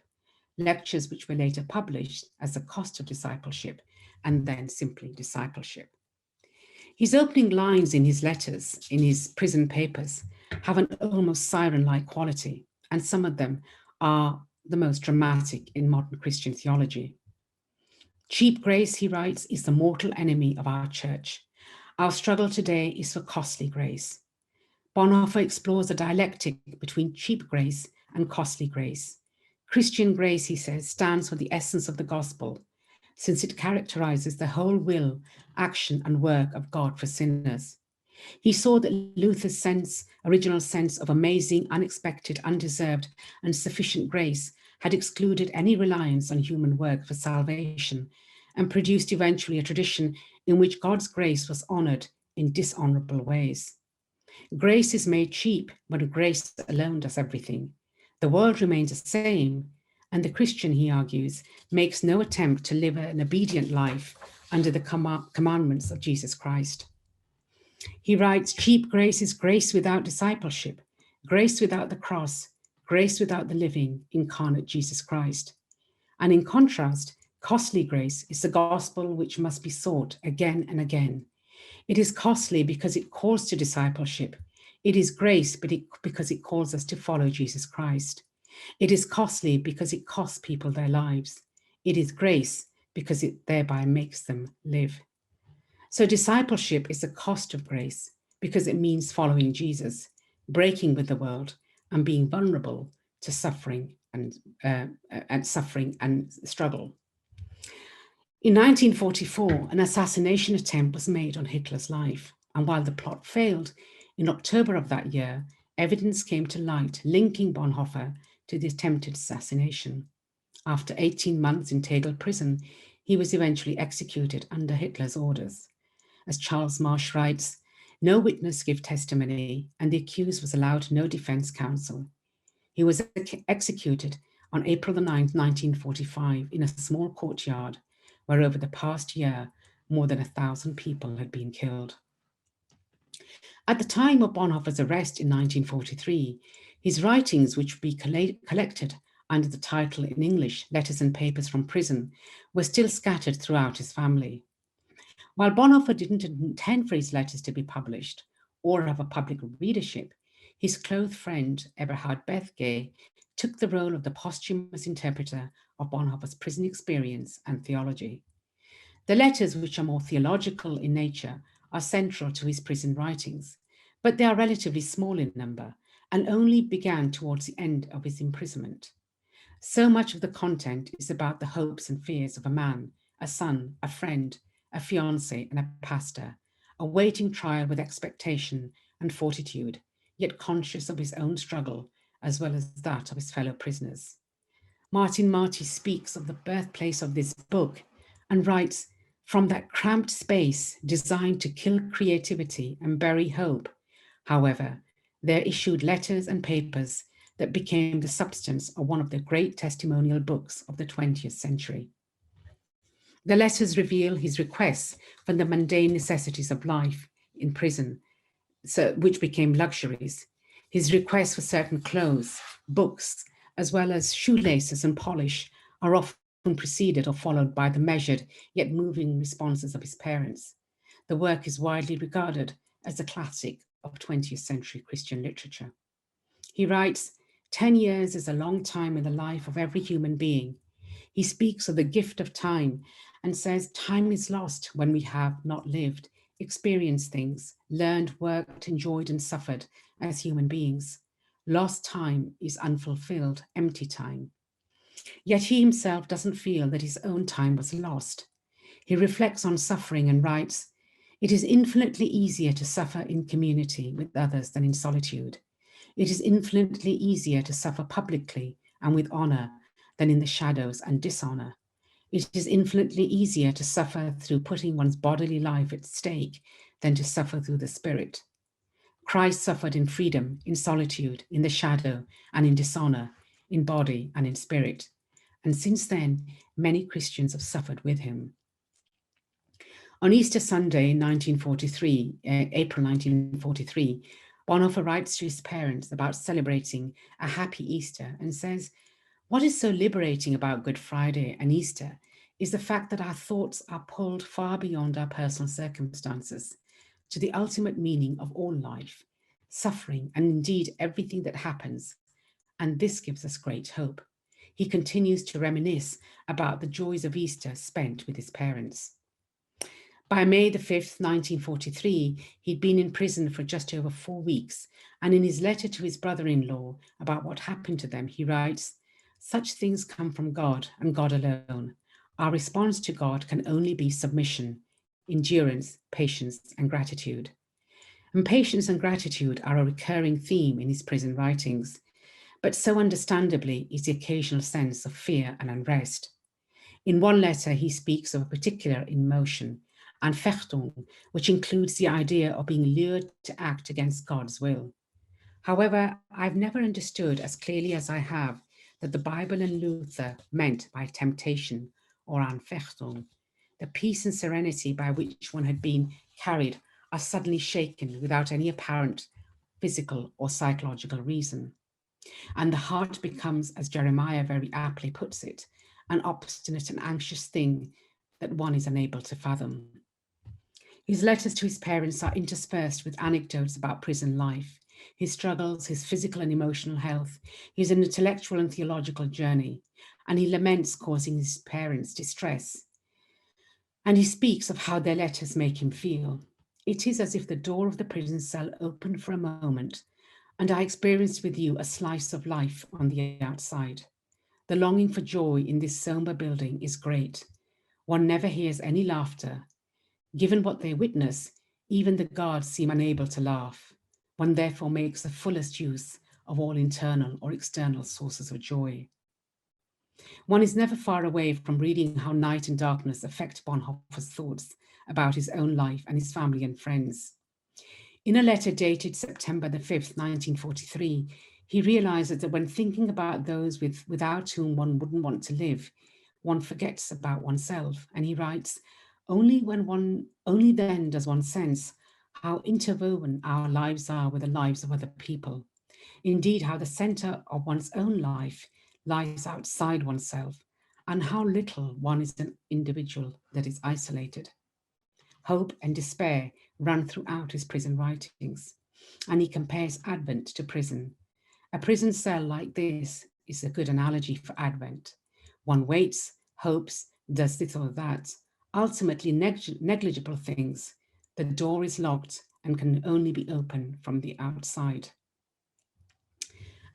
lectures which were later published as The Cost of Discipleship and then simply Discipleship. His opening lines in his letters, in his prison papers, have an almost siren-like quality, and some of them are the most dramatic in modern Christian theology. Cheap grace, he writes, is the mortal enemy of our church. Our struggle today is for costly grace. Bonhoeffer explores the dialectic between cheap grace and costly grace. Christian grace, he says, stands for the essence of the gospel, since it characterizes the whole will, action, and work of God for sinners. He saw that Luther's original sense of amazing, unexpected, undeserved, and sufficient grace had excluded any reliance on human work for salvation and produced eventually a tradition in which God's grace was honored in dishonorable ways. Grace is made cheap when grace alone does everything. The world remains the same, and the Christian, he argues, makes no attempt to live an obedient life under the commandments of Jesus Christ. He writes, cheap grace is grace without discipleship, grace without the cross, grace without the living, incarnate Jesus Christ. And in contrast, costly grace is the gospel which must be sought again and again. It is costly because it calls to discipleship. It is grace because it calls us to follow Jesus Christ. It is costly because it costs people their lives. It is grace because it thereby makes them live. So discipleship is the cost of grace because it means following Jesus, breaking with the world, and being vulnerable to suffering and struggle. In 1944, an assassination attempt was made on Hitler's life, and while the plot failed, in October of that year, evidence came to light linking Bonhoeffer to the attempted assassination. After 18 months in Tegel prison, he was eventually executed under Hitler's orders. As Charles Marsh writes, no witness gave testimony, and the accused was allowed no defense counsel. He was executed on April the 9th, 1945, in a small courtyard where over the past year, more than 1,000 people had been killed. At the time of Bonhoeffer's arrest in 1943, his writings, which would be collected under the title in English, Letters and Papers from Prison, were still scattered throughout his family. While Bonhoeffer didn't intend for his letters to be published or have a public readership, His close friend, Eberhard Bethge, took the role of the posthumous interpreter of Bonhoeffer's prison experience and theology. The letters, which are more theological in nature, are central to his prison writings, but they are relatively small in number and only began towards the end of his imprisonment. So much of the content is about the hopes and fears of a man, a son, a friend, a fiance, and a pastor, awaiting trial with expectation and fortitude, yet conscious of his own struggle as well as that of his fellow prisoners. Martin Marty speaks of the birthplace of this book and writes, "From that cramped space designed to kill creativity and bury hope, however, there issued letters and papers that became the substance of one of the great testimonial books of the 20th century. The letters reveal his requests for the mundane necessities of life in prison, which became luxuries, his requests for certain clothes, books, as well as shoelaces and polish are often preceded or followed by the measured yet moving responses of his parents. The work is widely regarded as a classic of 20th century Christian literature. He writes, 10 years is a long time in the life of every human being. He speaks of the gift of time and says time is lost when we have not lived, experienced things, learned, worked, enjoyed, and suffered as human beings. Lost time is unfulfilled, empty time. Yet he himself doesn't feel that his own time was lost. He reflects on suffering and writes, "It is infinitely easier to suffer in community with others than in solitude. It is infinitely easier to suffer publicly and with honor than in the shadows and dishonor. It is infinitely easier to suffer through putting one's bodily life at stake than to suffer through the spirit. Christ suffered in freedom, in solitude, in the shadow, and in dishonor, in body and in spirit. And since then, many Christians have suffered with him." On Easter Sunday, April 1943, Bonhoeffer writes to his parents about celebrating a happy Easter and says, "What is so liberating about Good Friday and Easter is the fact that our thoughts are pulled far beyond our personal circumstances to the ultimate meaning of all life, suffering, and indeed everything that happens. And this gives us great hope." He continues to reminisce about the joys of Easter spent with his parents. By May the 5th, 1943, he'd been in prison for just over 4 weeks, and in his letter to his brother-in-law about what happened to them, he writes, "Such things come from God and God alone. Our response to God can only be submission, endurance, patience, and gratitude." And patience and gratitude are a recurring theme in his prison writings, but so understandably is the occasional sense of fear and unrest. In one letter, he speaks of a particular emotion, Anfechtung, which includes the idea of being lured to act against God's will. However, I've never understood as clearly as I have that the Bible and Luther meant by temptation or Anfechtung, the peace and serenity by which one had been carried are suddenly shaken without any apparent physical or psychological reason. And the heart becomes, as Jeremiah very aptly puts it, an obstinate and anxious thing that one is unable to fathom. His letters to his parents are interspersed with anecdotes about prison life, his struggles, his physical and emotional health, his intellectual and theological journey, and he laments causing his parents distress. And he speaks of how their letters make him feel. "It is as if the door of the prison cell opened for a moment, and I experienced with you a slice of life on the outside. The longing for joy in this somber building is great. One never hears any laughter. Given what they witness, even the guards seem unable to laugh. One therefore makes the fullest use of all internal or external sources of joy." One is never far away from reading how night and darkness affect Bonhoeffer's thoughts about his own life and his family and friends. In a letter dated September the 5th, 1943, he realizes that when thinking about those without whom one wouldn't want to live, one forgets about oneself. And he writes, only then does one sense how interwoven our lives are with the lives of other people. Indeed, how the center of one's own life lies outside oneself, and how little one is an individual that is isolated. Hope and despair run throughout his prison writings. and he compares Advent to prison. A prison cell like this is a good analogy for Advent. One waits, hopes, does this or that, ultimately negligible things. The door is locked and can only be opened from the outside.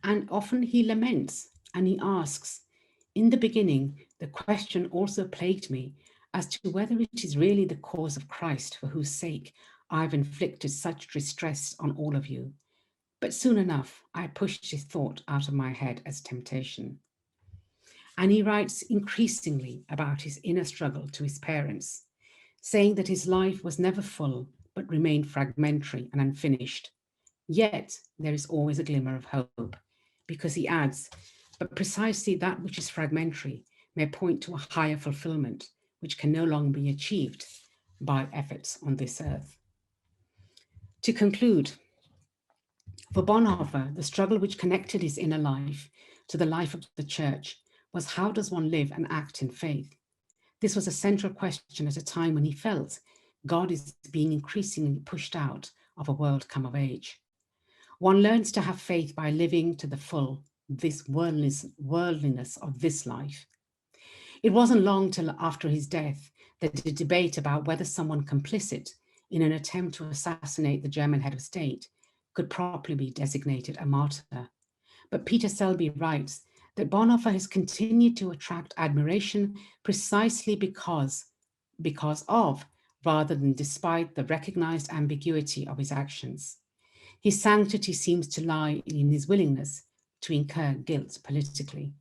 And often he laments and he asks, in the beginning, the question also plagued me as to whether it is really the cause of Christ for whose sake I've inflicted such distress on all of you. But soon enough, I pushed his thought out of my head as temptation. And he writes increasingly about his inner struggle to his parents, saying that his life was never full, but remained fragmentary and unfinished. Yet there is always a glimmer of hope, because he adds, but precisely that which is fragmentary may point to a higher fulfillment, which can no longer be achieved by efforts on this earth. To conclude, for Bonhoeffer, the struggle which connected his inner life to the life of the church was how does one live and act in faith? This was a central question at a time when he felt God is being increasingly pushed out of a world come of age. One learns to have faith by living to the full this worldliness of this life. It wasn't long till after his death that the debate about whether someone complicit in an attempt to assassinate the German head of state could properly be designated a martyr. But Peter Selby writes that Bonhoeffer has continued to attract admiration precisely because of, rather than despite, the recognized ambiguity of his actions. His sanctity seems to lie in his willingness to incur guilt politically.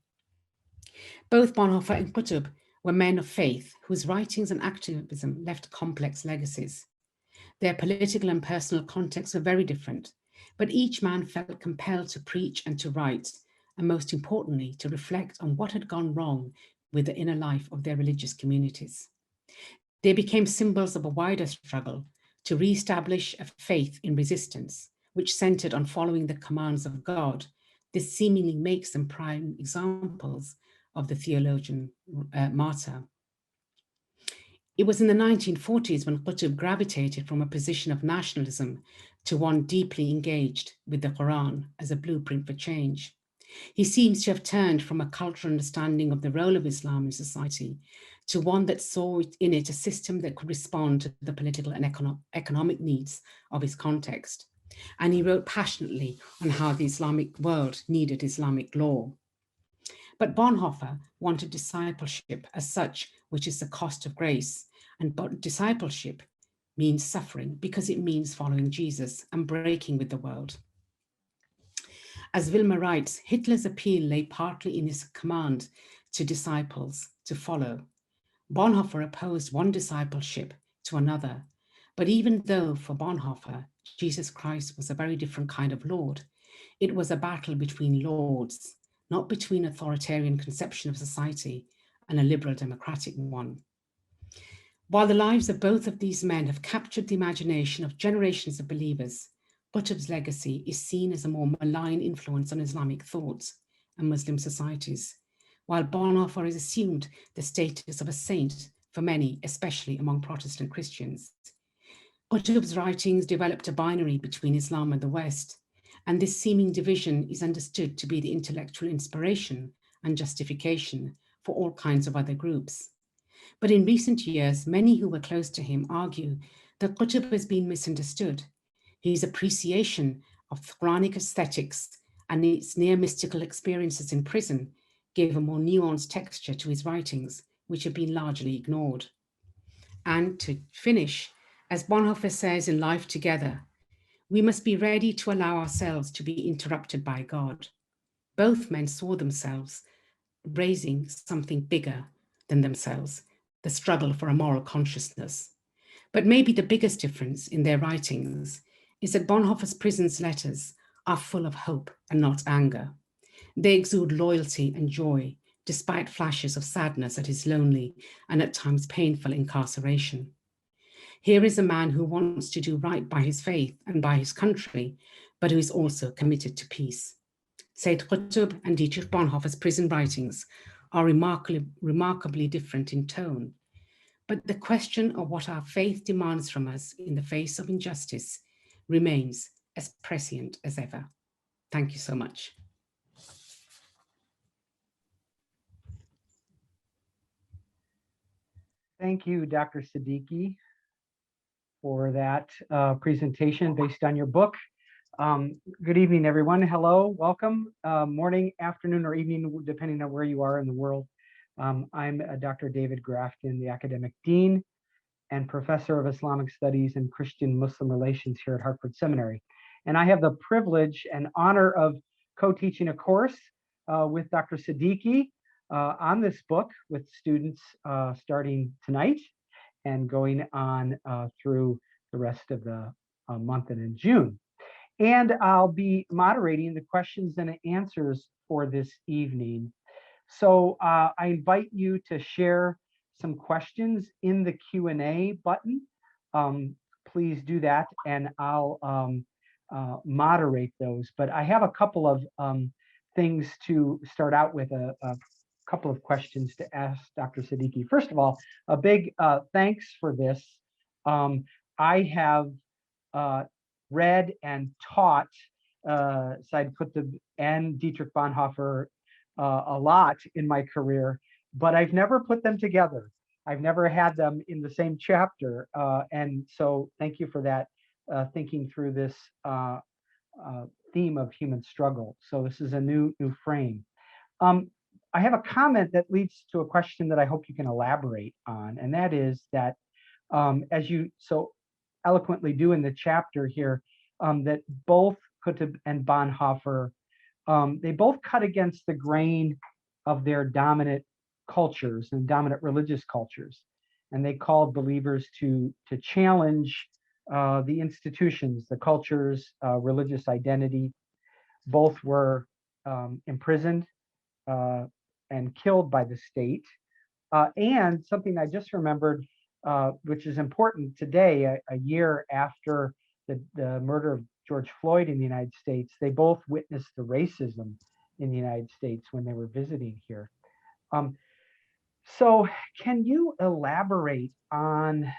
Both Bonhoeffer and Gutub were men of faith whose writings and activism left complex legacies. Their political and personal contexts were very different, but each man felt compelled to preach and to write, and most importantly, to reflect on what had gone wrong with the inner life of their religious communities. They became symbols of a wider struggle to re-establish a faith in resistance, which centered on following the commands of God. This seemingly makes them prime examples of the theologian martyr. It was in the 1940s when Gutub gravitated from a position of nationalism to one deeply engaged with the Quran as a blueprint for change. He seems to have turned from a cultural understanding of the role of Islam in society to one that saw in it a system that could respond to the political and economic needs of his context. And he wrote passionately on how the Islamic world needed Islamic law. But Bonhoeffer wanted discipleship as such, which is the cost of grace. And discipleship means suffering because it means following Jesus and breaking with the world. As Wilmer writes, Hitler's appeal lay partly in his command to disciples to follow. Bonhoeffer opposed one discipleship to another. But even though for Bonhoeffer, Jesus Christ was a very different kind of Lord, it was a battle between lords, not between authoritarian conception of society and a liberal democratic one. While the lives of both of these men have captured the imagination of generations of believers, Gutub's legacy is seen as a more malign influence on Islamic thoughts and Muslim societies, while Bonhoeffer is assumed the status of a saint for many, especially among Protestant Christians. Gutub's writings developed a binary between Islam and the West, and this seeming division is understood to be the intellectual inspiration and justification for all kinds of other groups. But in recent years, many who were close to him argue that Gutub has been misunderstood. His appreciation of Quranic aesthetics and its near mystical experiences in prison gave a more nuanced texture to his writings, which have been largely ignored. And to finish, as Bonhoeffer says in Life Together, we must be ready to allow ourselves to be interrupted by God. Both men saw themselves raising something bigger than themselves, the struggle for a moral consciousness. But maybe the biggest difference in their writings is that Bonhoeffer's prison's letters are full of hope and not anger. They exude loyalty and joy, despite flashes of sadness at his lonely and at times painful incarceration. Here is a man who wants to do right by his faith and by his country, but who is also committed to peace. Said Gutub and Dietrich Bonhoeffer's prison writings are remarkably different in tone, but the question of what our faith demands from us in the face of injustice remains as prescient as ever. Thank you so much. Thank you, Dr. Siddiqui, for that presentation based on your book. Good evening, everyone. Hello, welcome. Morning, afternoon, or evening, depending on where you are in the world. I'm Dr. David Grafton, the academic dean and professor of Islamic studies and Christian-Muslim relations here at Hartford Seminary. And I have the privilege and honor of co-teaching a course with Dr. Siddiqui on this book with students starting tonight and going on through the rest of the month and in June. And I'll be moderating the questions and answers for this evening. So I invite you to share some questions in the Q&A button. Please do that and I'll moderate those. But I have a couple of things to start out with, a couple of questions to ask Dr. Siddiqui. First of all, a big thanks for this. I have read and taught Said Gutub and Dietrich Bonhoeffer a lot in my career, but I've never put them together. I've never had them in the same chapter. And so thank you for that, thinking through this theme of human struggle. So this is a new frame. I have a comment that leads to a question that I hope you can elaborate on, and that is that as you so eloquently do in the chapter here, that both Gutub and Bonhoeffer, they both cut against the grain of their dominant cultures and dominant religious cultures. And they called believers to challenge the institutions, the cultures, religious identity. Both were imprisoned and killed by the state. And something I just remembered, which is important today, a year after the murder of George Floyd in the United States, they both witnessed the racism in the United States when they were visiting here. So can you elaborate on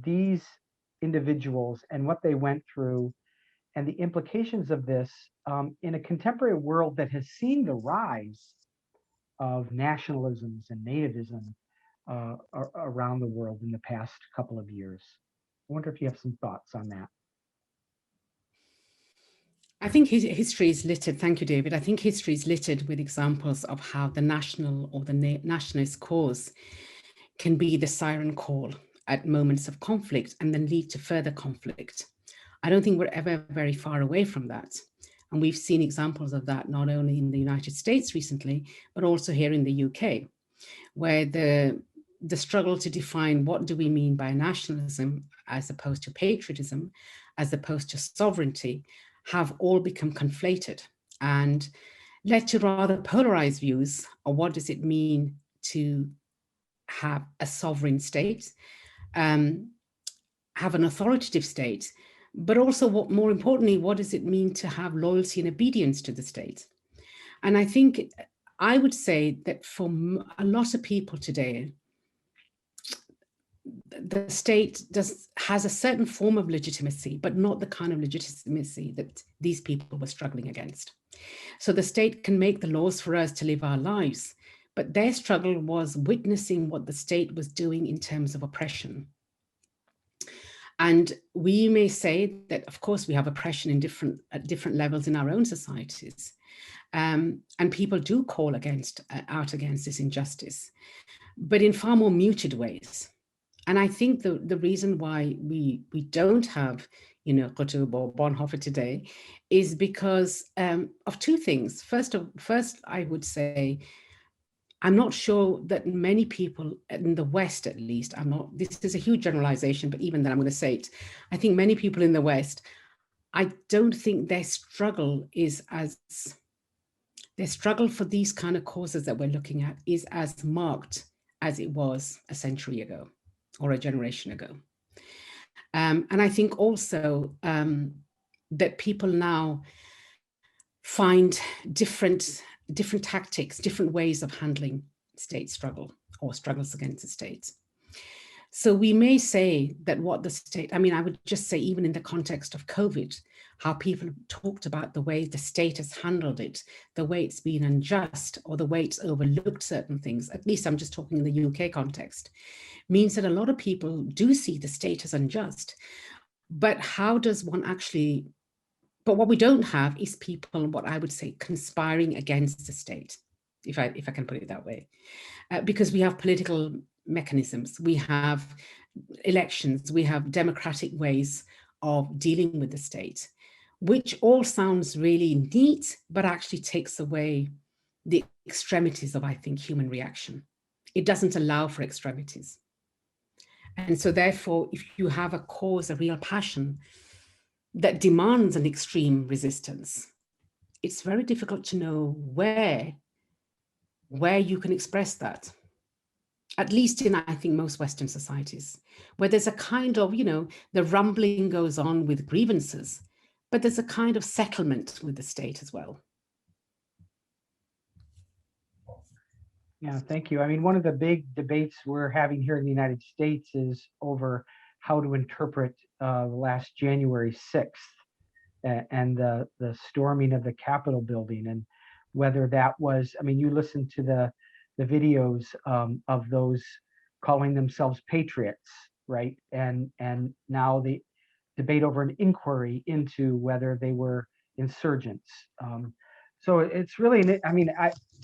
these individuals and what they went through and the implications of this in a contemporary world that has seen the rise of nationalisms and nativism around the world in the past couple of years? I wonder if you have some thoughts on that. I think history is littered, thank you, David. I think history is littered with examples of how the national or the nationalist cause can be the siren call at moments of conflict and then lead to further conflict. I don't think we're ever very far away from that. And we've seen examples of that not only in the United States recently, but also here in the UK, where the struggle to define what do we mean by nationalism as opposed to patriotism, as opposed to sovereignty, have all become conflated and led to rather polarized views of what does it mean to have a sovereign state, have an authoritative state, but also more importantly, what does it mean to have loyalty and obedience to the state? And I think I would say that for a lot of people today, the state has a certain form of legitimacy, but not the kind of legitimacy that these people were struggling against. So the state can make the laws for us to live our lives, but their struggle was witnessing what the state was doing in terms of oppression. And we may say that, of course, we have oppression at different levels in our own societies. And people do call out against this injustice, but in far more muted ways. And I think the reason why we don't have, Gutub or Bonhoeffer today is because of two things. First, I would say, I'm not sure that many people in the West, at least, this is a huge generalization, but even then I'm going to say it. I think many people in the West, I don't think their struggle for these kind of causes that we're looking at is as marked as it was a century ago or a generation ago. And I think also that people now find different tactics, different ways of handling state struggle or struggles against the state. So we may say that what the state, I mean, I would just say, even in the context of COVID, how people talked about the way the state has handled it, the way it's been unjust, or the way it's overlooked certain things, at least I'm just talking in the UK context, means that a lot of people do see the state as unjust. But how does one actually, but what we don't have is people, what I would say, conspiring against the state, if I can put it that way. Because we have political mechanisms, we have elections, we have democratic ways of dealing with the state, which all sounds really neat, but actually takes away the extremities of, I think, human reaction. It doesn't allow for extremities. And so therefore, if you have a cause, a real passion that demands an extreme resistance, it's very difficult to know where you can express that. At least in, I think, most Western societies, where there's a kind of, the rumbling goes on with grievances, but there's a kind of settlement with the state as well. Yeah, thank you. I mean, one of the big debates we're having here in the United States is over how to interpret last January 6th and the storming of the Capitol building, and whether that was, I mean, you listened to the videos of those calling themselves patriots, right? And now the debate over an inquiry into whether they were insurgents. So it's really, I mean,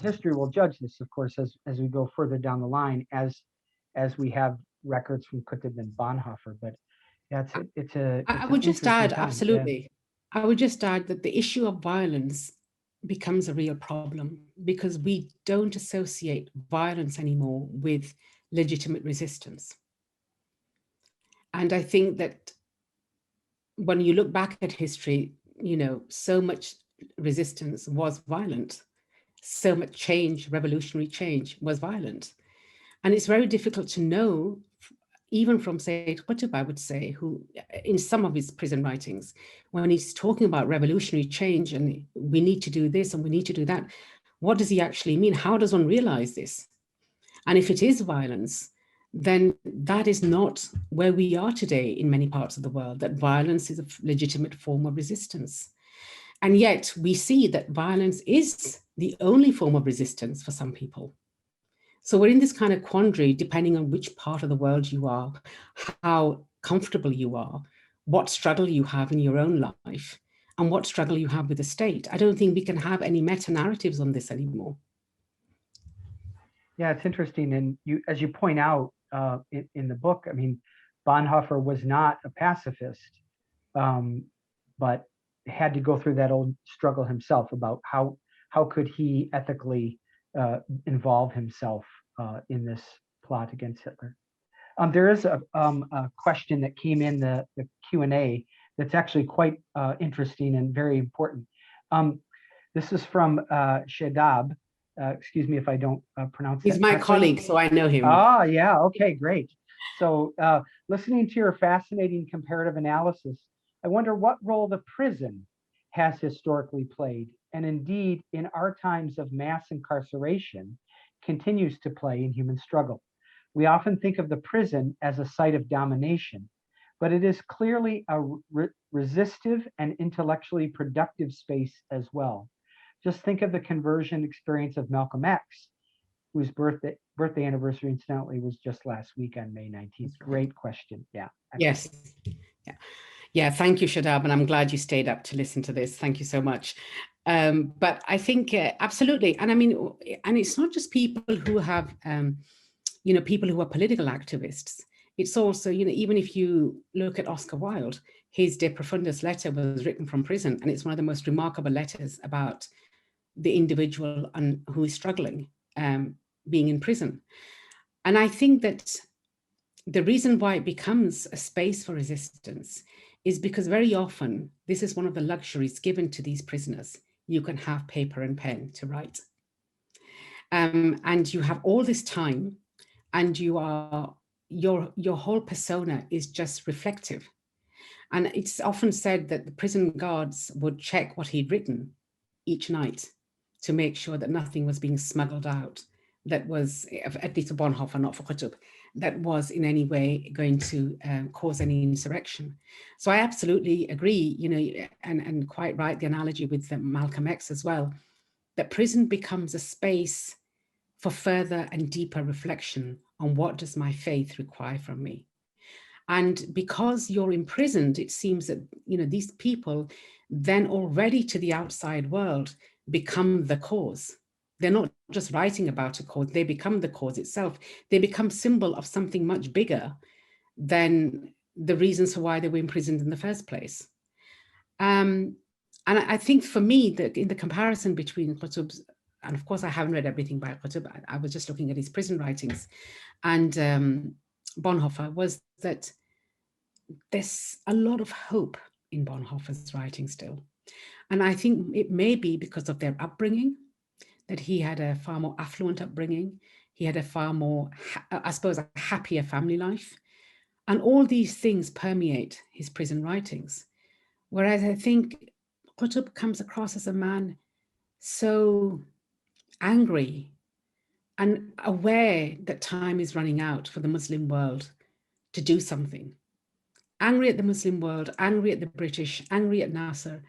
history will judge this, of course, as we go further down the line, as we have records from Gutub and Bonhoeffer. But yeah, I would just add, time. absolutely. Yeah. I would just add that the issue of violence becomes a real problem because we don't associate violence anymore with legitimate resistance. And I think that when you look back at history, so much resistance was violent. So much change, revolutionary change, was violent. And it's very difficult to know, even from, say, Gutub, I would say, who, in some of his prison writings, when he's talking about revolutionary change and we need to do this and we need to do that, what does he actually mean? How does one realize this? And if it is violence, then that is not where we are today in many parts of the world, that violence is a legitimate form of resistance. And yet we see that violence is the only form of resistance for some people. So we're in this kind of quandary, depending on which part of the world you are, how comfortable you are, what struggle you have in your own life, and what struggle you have with the state. I don't think we can have any meta-narratives on this anymore. Yeah, it's interesting. And you, as you point out in the book, I mean, Bonhoeffer was not a pacifist, but had to go through that old struggle himself about how could he ethically involve himself in this plot against Hitler. There is a question that came in the Q&A that's actually quite interesting and very important. This is from Shadab. Excuse me if I don't pronounce that. He's my colleague, so I know him. Ah, yeah, okay, great. So listening to your fascinating comparative analysis, I wonder what role the prison has historically played, and indeed in our times of mass incarceration continues to play in human struggle. We often think of the prison as a site of domination, but it is clearly a resistive and intellectually productive space as well. Just think of the conversion experience of Malcolm X, whose birthday anniversary, incidentally, was just last week on May 19th. Great question. Yeah. Yes. Yeah. Thank you, Shadab, and I'm glad you stayed up to listen to this. Thank you so much. But I think absolutely, and I mean, and it's not just people who have, people who are political activists. It's also, even if you look at Oscar Wilde, his De Profundis letter was written from prison, and it's one of the most remarkable letters about the individual and who is struggling, being in prison. And I think that the reason why it becomes a space for resistance is because very often this is one of the luxuries given to these prisoners. You can have paper and pen to write. And you have all this time, and you are your whole persona is just reflective. And it's often said that the prison guards would check what he'd written each night to make sure that nothing was being smuggled out that was, at least for Bonhoeffer, not for Gutub, that was in any way going to cause any insurrection. So I absolutely agree, and quite right, the analogy with Malcolm X as well, that prison becomes a space for further and deeper reflection on what does my faith require from me. And because you're imprisoned, it seems that these people then already to the outside world become the cause. They're not just writing about a cause, they become the cause itself. They become symbol of something much bigger than the reasons for why they were imprisoned in the first place. And I think for me, that in the comparison between Gutub's, and of course I haven't read everything by Gutub, I was just looking at his prison writings, and Bonhoeffer, was that there's a lot of hope in Bonhoeffer's writing still. And I think it may be because of their upbringing, that he had a far more affluent upbringing. He had a far more, I suppose, a happier family life. And all these things permeate his prison writings. Whereas I think Gutub comes across as a man so angry and aware that time is running out for the Muslim world to do something. Angry at the Muslim world, angry at the British, angry at Nasser,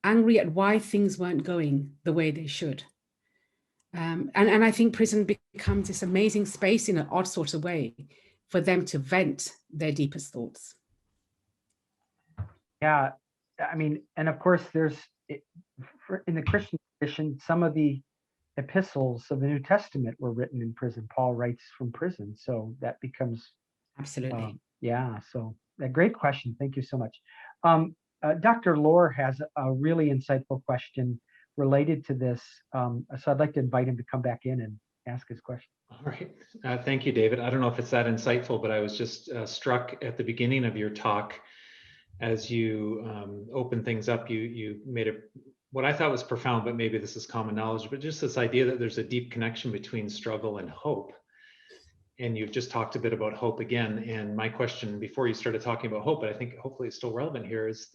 angry at why things weren't going the way they should. And I think prison becomes this amazing space in an odd sort of way for them to vent their deepest thoughts. Yeah, I mean, and of course, in the Christian tradition, some of the epistles of the New Testament were written in prison. Paul writes from prison, so that becomes absolutely. Yeah. So a great question. Thank you so much. Dr. Lohr has a really insightful question related to this. So I'd like to invite him to come back in and ask his question. All right. Thank you, David. I don't know if it's that insightful, but I was just struck at the beginning of your talk as you opened things up. You made what I thought was profound, but maybe this is common knowledge, but just this idea that there's a deep connection between struggle and hope. And you've just talked a bit about hope again. And my question before you started talking about hope, but I think hopefully it's still relevant here, is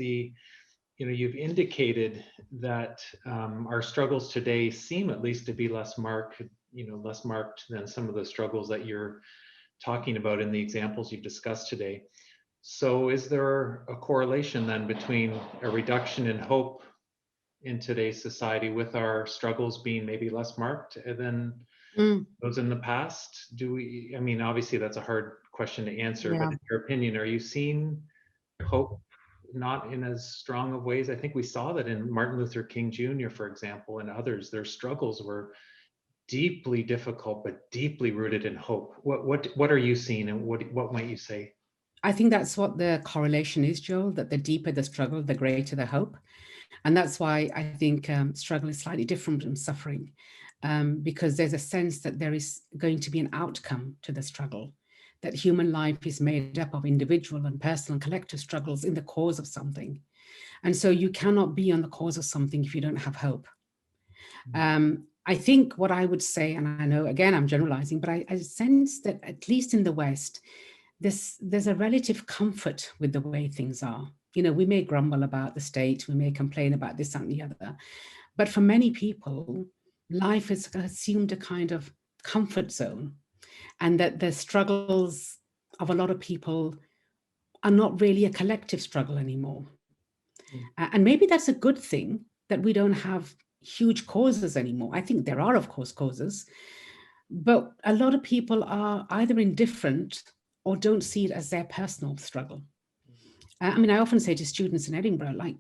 you've indicated that our struggles today seem at least to be less marked than some of the struggles that you're talking about in the examples you've discussed today. So is there a correlation then between a reduction in hope in today's society with our struggles being maybe less marked than those in the past? I mean, obviously that's a hard question to answer, but in your opinion, are you seeing hope not in as strong of ways? I think we saw that in Martin Luther King Jr., for example, and others. Their struggles were deeply difficult, but deeply rooted in hope. What are you seeing, and what might you say? I think that's what the correlation is, Joel, that the deeper the struggle, the greater the hope. And that's why I think struggle is slightly different from suffering, because there's a sense that there is going to be an outcome to the struggle, that human life is made up of individual and personal and collective struggles in the cause of something. And so you cannot be on the cause of something if you don't have hope. I think what I would say, and I know, again, I'm generalizing, but I sense that at least in the West, there's a relative comfort with the way things are. We may grumble about the state, we may complain about this and the other, but for many people, life has assumed a kind of comfort zone, and that the struggles of a lot of people are not really a collective struggle anymore. And maybe that's a good thing, that we don't have huge causes anymore. I think there are, of course, causes, but a lot of people are either indifferent or don't see it as their personal struggle. I mean, I often say to students in Edinburgh, like,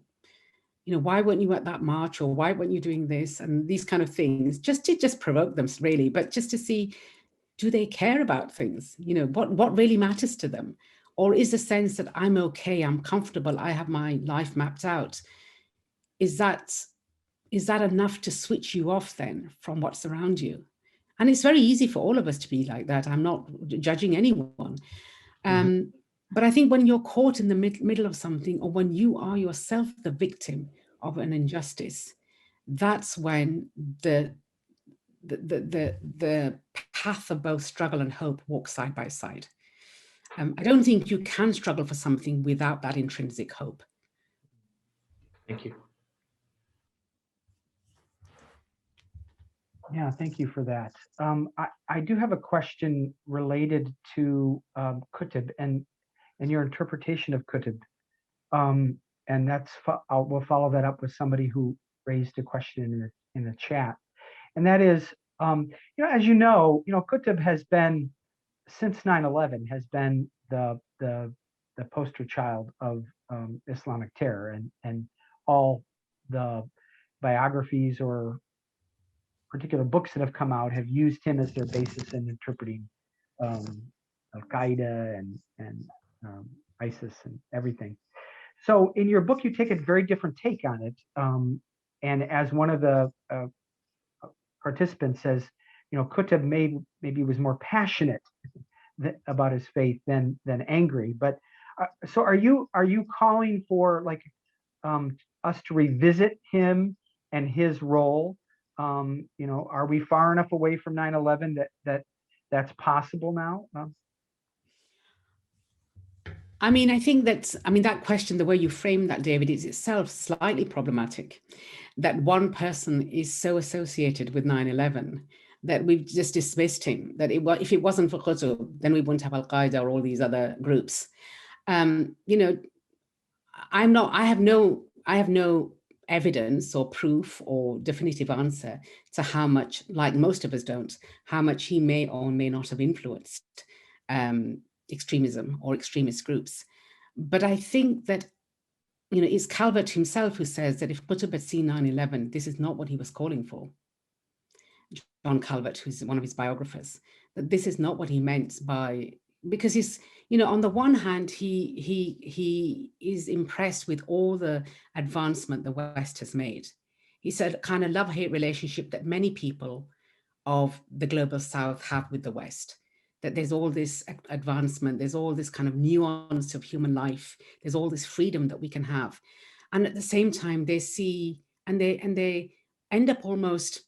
why weren't you at that march, or why weren't you doing this, and these kind of things, just to provoke them, really, but just to see, do they care about things? What really matters to them? Or is the sense that I'm okay, I'm comfortable, I have my life mapped out, is that enough to switch you off then from what's around you? And it's very easy for all of us to be like that. I'm not judging anyone. But I think when you're caught in the middle of something, or when you are yourself the victim of an injustice, that's when the path of both struggle and hope walk side by side. I don't think you can struggle for something without that intrinsic hope. Thank you. Yeah, thank you for that. I do have a question related to Gutub and your interpretation of Gutub. And we'll follow that up with somebody who raised a question in the chat. And that is, as Gutub has been, since 9/11, has been the poster child of Islamic terror, and all the biographies or particular books that have come out have used him as their basis in interpreting Al-Qaeda and ISIS and everything. So in your book, you take a very different take on it. And as one of the participants says, Gutub maybe was more passionate about his faith than angry. But so are you calling for like us to revisit him and his role? Are we far enough away from 9/11 that's possible now? I think that question, the way you frame that, David, is itself slightly problematic. That one person is so associated with 9/11 that we've just dismissed him. That if it wasn't for Gutub, then we wouldn't have Al-Qaeda or all these other groups. I have no evidence or proof or definitive answer to how much, like most of us don't, how much he may or may not have influenced extremism or extremist groups. But I think that, it's Calvert himself who says that if Gutub had seen 9/11, this is not what he was calling for. John Calvert, who's one of his biographers, that this is not what he meant by, because he's, on the one hand, he is impressed with all the advancement the West has made. He said a kind of love-hate relationship that many people of the global South have with the West, that there's all this advancement, there's all this kind of nuance of human life, there's all this freedom that we can have. And at the same time, they see, and they end up almost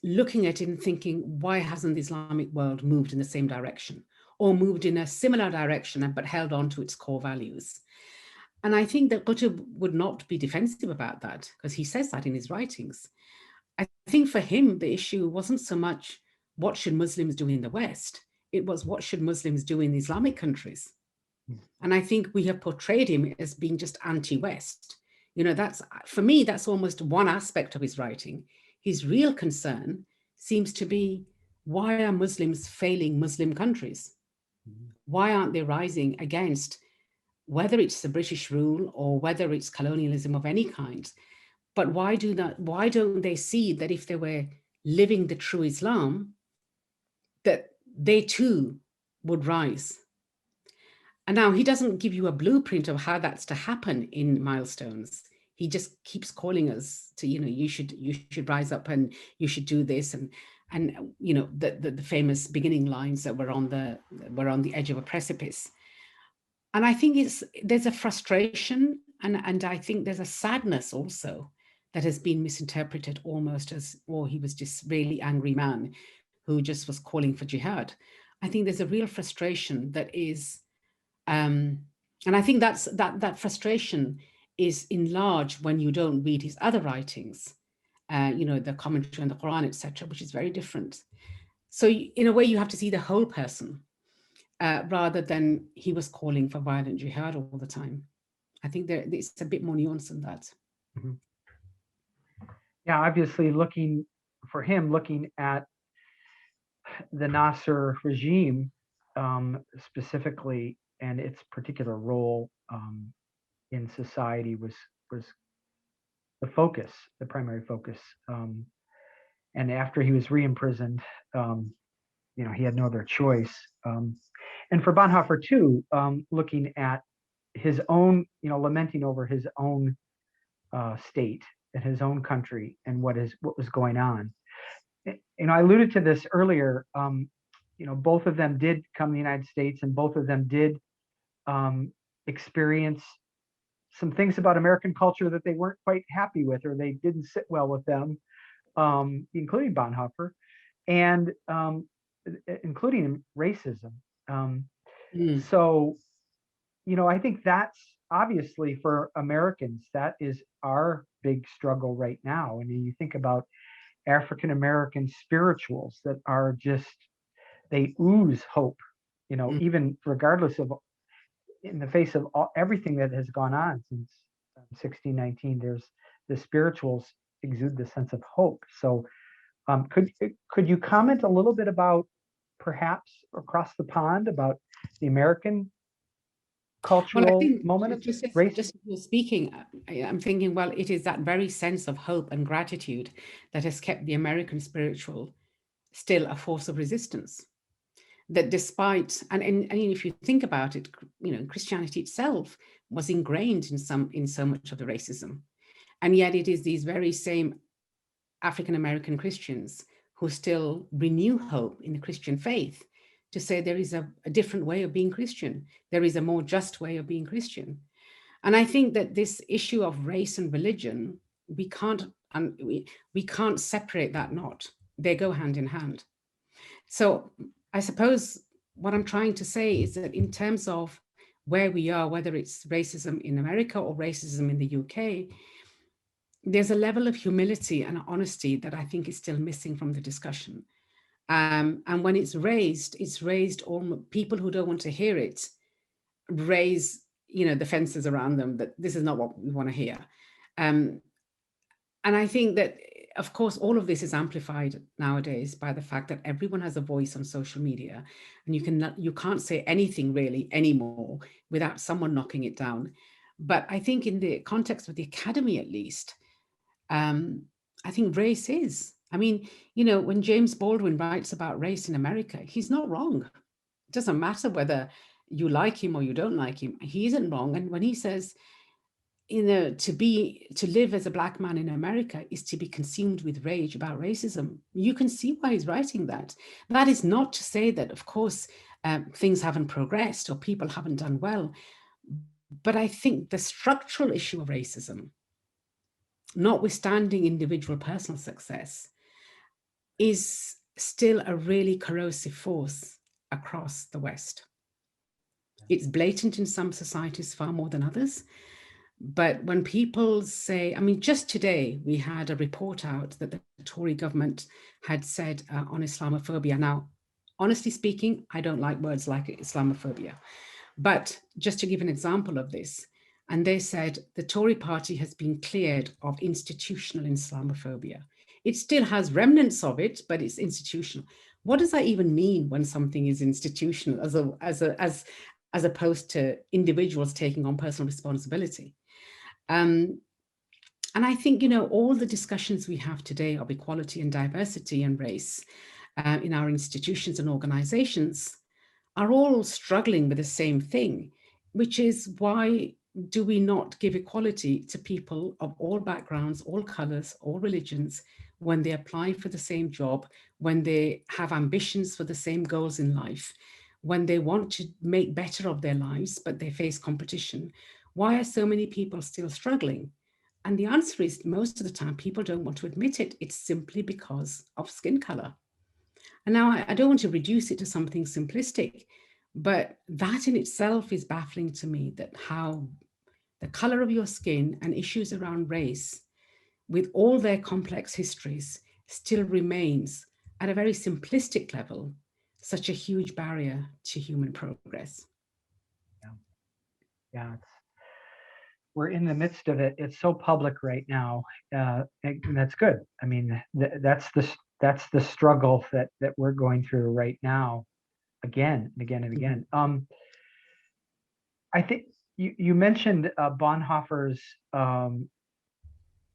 looking at it and thinking, why hasn't the Islamic world moved in the same direction, or moved in a similar direction, but held on to its core values? And I think that Gutub would not be defensive about that, because he says that in his writings. I think for him, the issue wasn't so much what should Muslims do in the West, it was what should Muslims do in the Islamic countries. And I think we have portrayed him as being just anti-West. That's, for me, that's almost one aspect of his writing. His real concern seems to be, why are Muslims failing Muslim countries? Why aren't they rising against, whether it's the British rule or whether it's colonialism of any kind? But why don't they see that if they were living the true Islam, that they too would rise? And now he doesn't give you a blueprint of how that's to happen in Milestones. He just keeps calling us to, you should rise up and you should do this, and the famous beginning lines that we're on the edge of a precipice. And I think there's a frustration, and I think there's a sadness also that has been misinterpreted almost as, oh, he was just really angry man who just was calling for jihad. I think there's a real frustration that is, and I think that frustration is enlarged when you don't read his other writings, the commentary on the Quran, etc., which is very different. So in a way, you have to see the whole person, rather than he was calling for violent jihad all the time. I think it's a bit more nuanced than that. Mm-hmm. Yeah, obviously looking at the Nasser regime specifically, and its particular role in society was the primary focus. And after he was re-imprisoned, he had no other choice. And for Bonhoeffer too, looking at his own, lamenting over his own state and his own country and what was going on. I alluded to this earlier. Both of them did come to the United States, and both of them did experience some things about American culture that they weren't quite happy with, or they didn't sit well with them, including Bonhoeffer, and including racism. So, I think that's obviously for Americans, that is our big struggle right now. And you think about, African-American spirituals that are just, they ooze hope, even regardless of, in the face of everything that has gone on since 1619, there's the spirituals exude the sense of hope. So could you comment a little bit about, perhaps across the pond, about the American cultural Well, I think moment of just race? as you're speaking, I'm thinking, well, it is that very sense of hope and gratitude that has kept the American spiritual still a force of resistance. That despite, and if you think about it, Christianity itself was ingrained in so much of the racism, and yet it is these very same African American Christians who still renew hope in the Christian faith, to say there is a different way of being Christian. There is a more just way of being Christian. And I think that this issue of race and religion, we can't separate that knot. They go hand in hand. So I suppose what I'm trying to say is that in terms of where we are, whether it's racism in America or racism in the UK, there's a level of humility and honesty that I think is still missing from the discussion. And when it's raised, people who don't want to hear it raise, the fences around them, that this is not what we want to hear. And I think that, of course, all of this is amplified nowadays by the fact that everyone has a voice on social media, and you can't say anything really anymore without someone knocking it down. But I think in the context of the academy, at least, I think race is. I mean, when James Baldwin writes about race in America, he's not wrong. It doesn't matter whether you like him or you don't like him. He isn't wrong. And when he says, to live as a Black man in America is to be consumed with rage about racism, you can see why he's writing that. That is not to say that, of course, things haven't progressed or people haven't done well. But I think the structural issue of racism, notwithstanding individual personal success, is still a really corrosive force across the West. It's blatant in some societies far more than others. But when people say, I mean, just today, we had a report out that the Tory government had said on Islamophobia. Now, honestly speaking, I don't like words like Islamophobia. But just to give an example of this, and they said the Tory party has been cleared of institutional Islamophobia. It still has remnants of it, but it's institutional. What does that even mean when something is institutional, as opposed to individuals taking on personal responsibility? And I think, all the discussions we have today of equality and diversity and race in our institutions and organizations are all struggling with the same thing, which is, why do we not give equality to people of all backgrounds, all colors, all religions, when they apply for the same job, when they have ambitions for the same goals in life, when they want to make better of their lives, but they face competition? Why are so many people still struggling? And the answer is, most of the time, people don't want to admit it. It's simply because of skin color. And now I don't want to reduce it to something simplistic, but that in itself is baffling to me, that how the color of your skin and issues around race, with all their complex histories, still remains at a very simplistic level such a huge barrier to human progress. Yeah, we're in the midst of it. It's so public right now, and that's good. I mean, that's the struggle that we're going through right now, again and again and again. I think you mentioned Bonhoeffer's,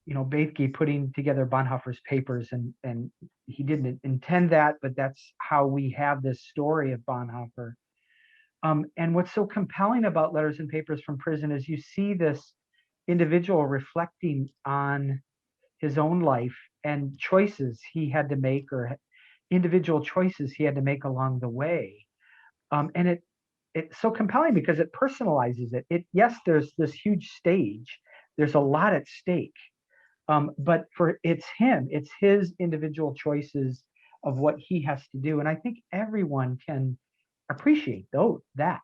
Bethke putting together Bonhoeffer's papers, and he didn't intend that, but that's how we have this story of Bonhoeffer. And what's so compelling about Letters and Papers from Prison is you see this individual reflecting on his own life and choices he had to make, or individual choices he had to make along the way. And it's so compelling because it personalizes it. Yes, there's this huge stage. There's a lot at stake. But it's his individual choices of what he has to do. And I think everyone can appreciate that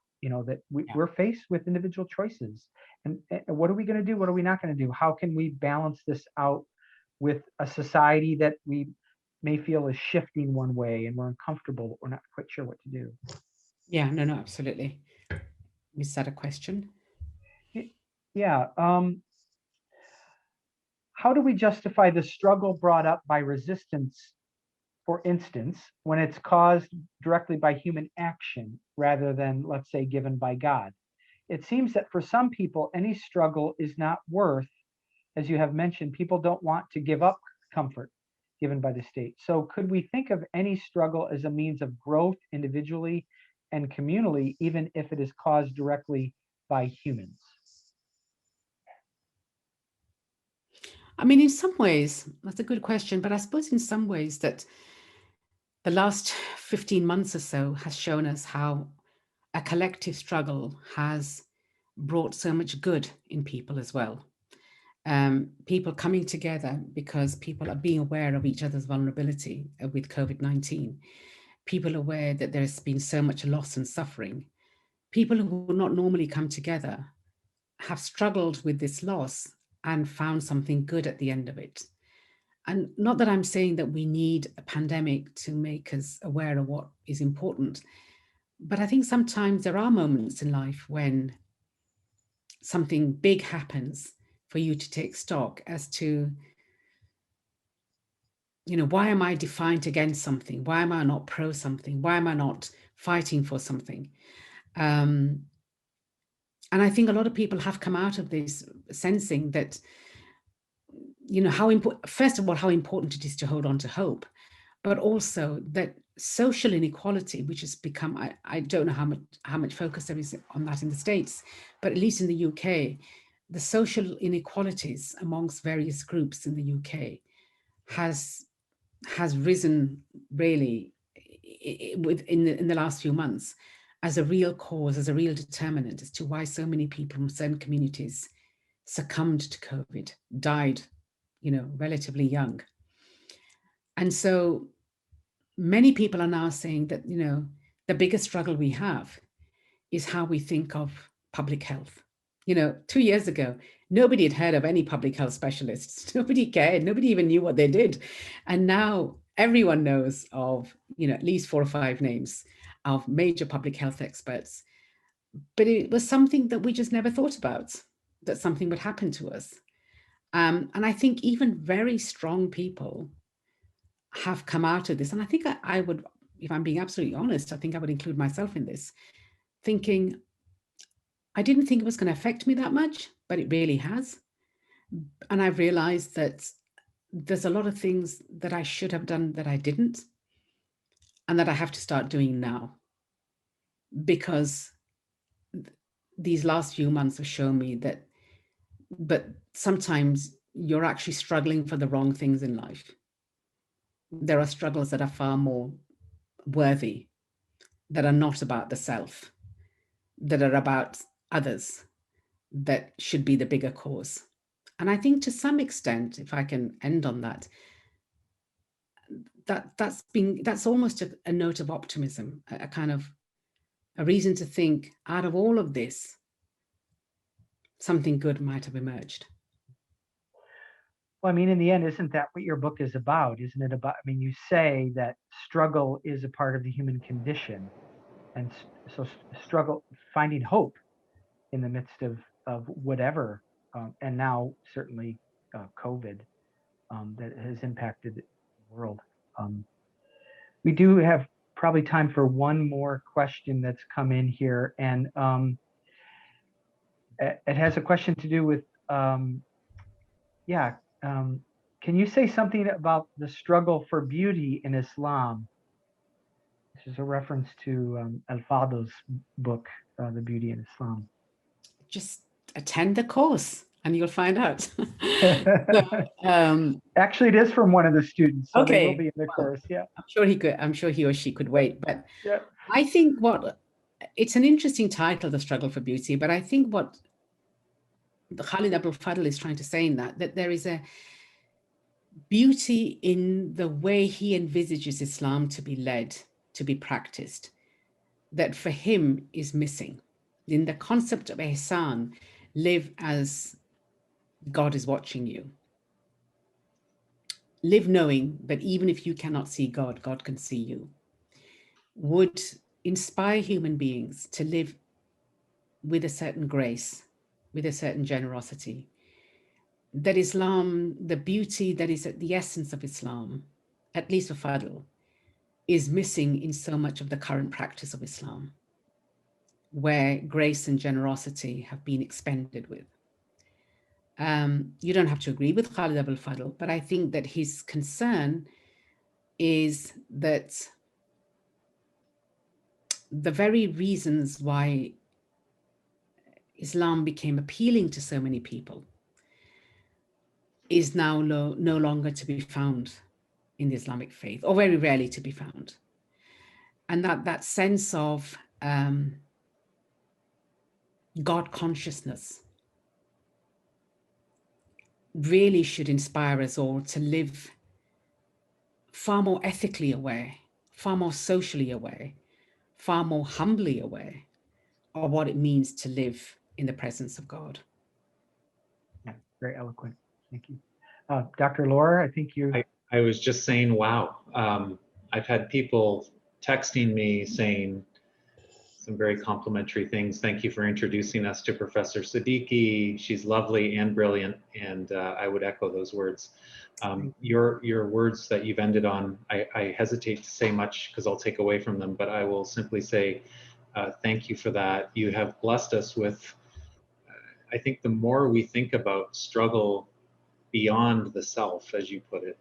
we're faced with individual choices, and what are we going to do, what are we not going to do, how can we balance this out with a society that we may feel is shifting one way and we're uncomfortable, we're not quite sure what to do. Yeah, no, absolutely. Is that a question? Yeah. How do we justify the struggle brought up by resistance, for instance, when it's caused directly by human action rather than, let's say, given by God? It seems that for some people, any struggle is not worth, as you have mentioned, people don't want to give up comfort given by the state. So could we think of any struggle as a means of growth individually and communally, even if it is caused directly by humans? I mean, in some ways, that's a good question, but I suppose in some ways that the last 15 months or so has shown us how a collective struggle has brought so much good in people as well. People coming together because people are being aware of each other's vulnerability with COVID-19. People aware that there's been so much loss and suffering. People who would not normally come together have struggled with this loss and found something good at the end of it. And not that I'm saying that we need a pandemic to make us aware of what is important, but I think sometimes there are moments in life when something big happens for you to take stock as to, why am I defiant against something? Why am I not pro something? Why am I not fighting for something? And I think a lot of people have come out of this sensing that, how important, first of all, how important it is to hold on to hope, but also that social inequality, which has become, I don't know how much focus there is on that in the States, but at least in the UK, the social inequalities amongst various groups in the UK has risen really in the last few months as a real cause, as a real determinant as to why so many people from certain communities succumbed to COVID, died, relatively young. And so many people are now saying that, the biggest struggle we have is how we think of public health. 2 years ago, nobody had heard of any public health specialists. Nobody cared. Nobody even knew what they did. And now everyone knows of, at least 4 or 5 names of major public health experts. But it was something that we just never thought about, that something would happen to us. And I think even very strong people have come out of this. And I think I would, if I'm being absolutely honest, I think I would include myself in this, thinking, I didn't think it was going to affect me that much, but it really has. And I've realized that there's a lot of things that I should have done that I didn't, and that I have to start doing now, because these last few months have shown me that, but sometimes you're actually struggling for the wrong things in life. There are struggles that are far more worthy, that are not about the self, that are about others, that should be the bigger cause. And I think to some extent, if I can end on that, that's almost a note of optimism, a kind of a reason to think out of all of this, something good might have emerged. Well, I mean, in the end, isn't that what your book is about? Isn't it about, I mean, you say that struggle is a part of the human condition. And so struggle, finding hope in the midst of whatever, and now certainly COVID that has impacted the world. We do have probably time for one more question that's come in here. And it has a question to do with, can you say something about the struggle for beauty in Islam? This is a reference to Al-Fadl's book, The Beauty in Islam. Just attend the course and you'll find out. Actually, it is from one of the students, so okay, they will be in the course. Yeah, I'm sure he or she could wait. But yeah. I think it's an interesting title, The Struggle for Beauty. But I think what Khalid Abdul Fadl is trying to say in that there is a beauty in the way he envisages Islam to be led, to be practiced, that for him is missing. In the concept of ihsan, live as God is watching you. live knowing that even if you cannot see God, God can see you, would inspire human beings to live with a certain grace, with a certain generosity. That Islam, the beauty that is at the essence of Islam, at least for Fadl, is missing in so much of the current practice of Islam, where grace and generosity have been expended with. You don't have to agree with Khalid Abul Fadl, but I think that his concern is that the very reasons why Islam became appealing to so many people is now no longer to be found in the Islamic faith, or very rarely to be found. And that sense of God consciousness really should inspire us all to live far more ethically aware, far more socially aware, far more humbly aware of what it means to live in the presence of God. Yeah, very eloquent. Thank you. Dr. Laura, I think you... I was just saying, wow. I've had people texting me saying some very complimentary things. Thank you for introducing us to Professor Siddiqui. She's lovely and brilliant, and I would echo those words. Your words that you've ended on, I hesitate to say much because I'll take away from them, but I will simply say thank you for that. You have blessed us with, I think the more we think about struggle beyond the self, as you put it,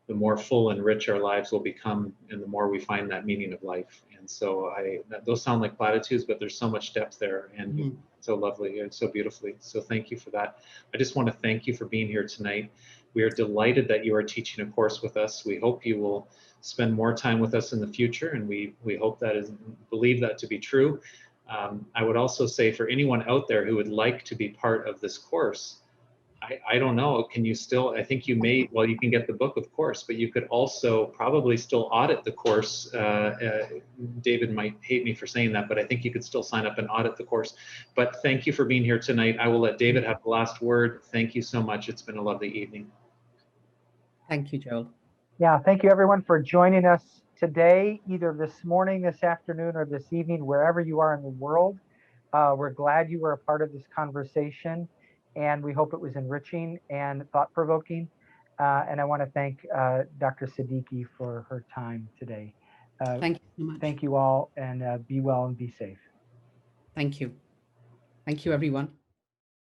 the more full and rich our lives will become, and the more we find that meaning of life. And so those sound like platitudes, but there's so much depth there, and so lovely and so beautifully. So thank you for that. I just want to thank you for being here tonight. We are delighted that you are teaching a course with us. We hope you will spend more time with us in the future, and we hope that believe that to be true. I would also say for anyone out there who would like to be part of this course, I don't know, can you still, I think you may, well, you can get the book, of course, but you could also probably still audit the course. David might hate me for saying that, but I think you could still sign up and audit the course. But thank you for being here tonight. I will let David have the last word. Thank you so much. It's been a lovely evening. Thank you, Joel. Yeah, thank you everyone for joining us today, either this morning, this afternoon, or this evening, wherever you are in the world. We're glad you were a part of this conversation, and we hope it was enriching and thought-provoking. And I want to thank Dr. Siddiqui for her time today. Thank you so much. Thank you all, and be well and be safe. Thank you. Thank you, everyone.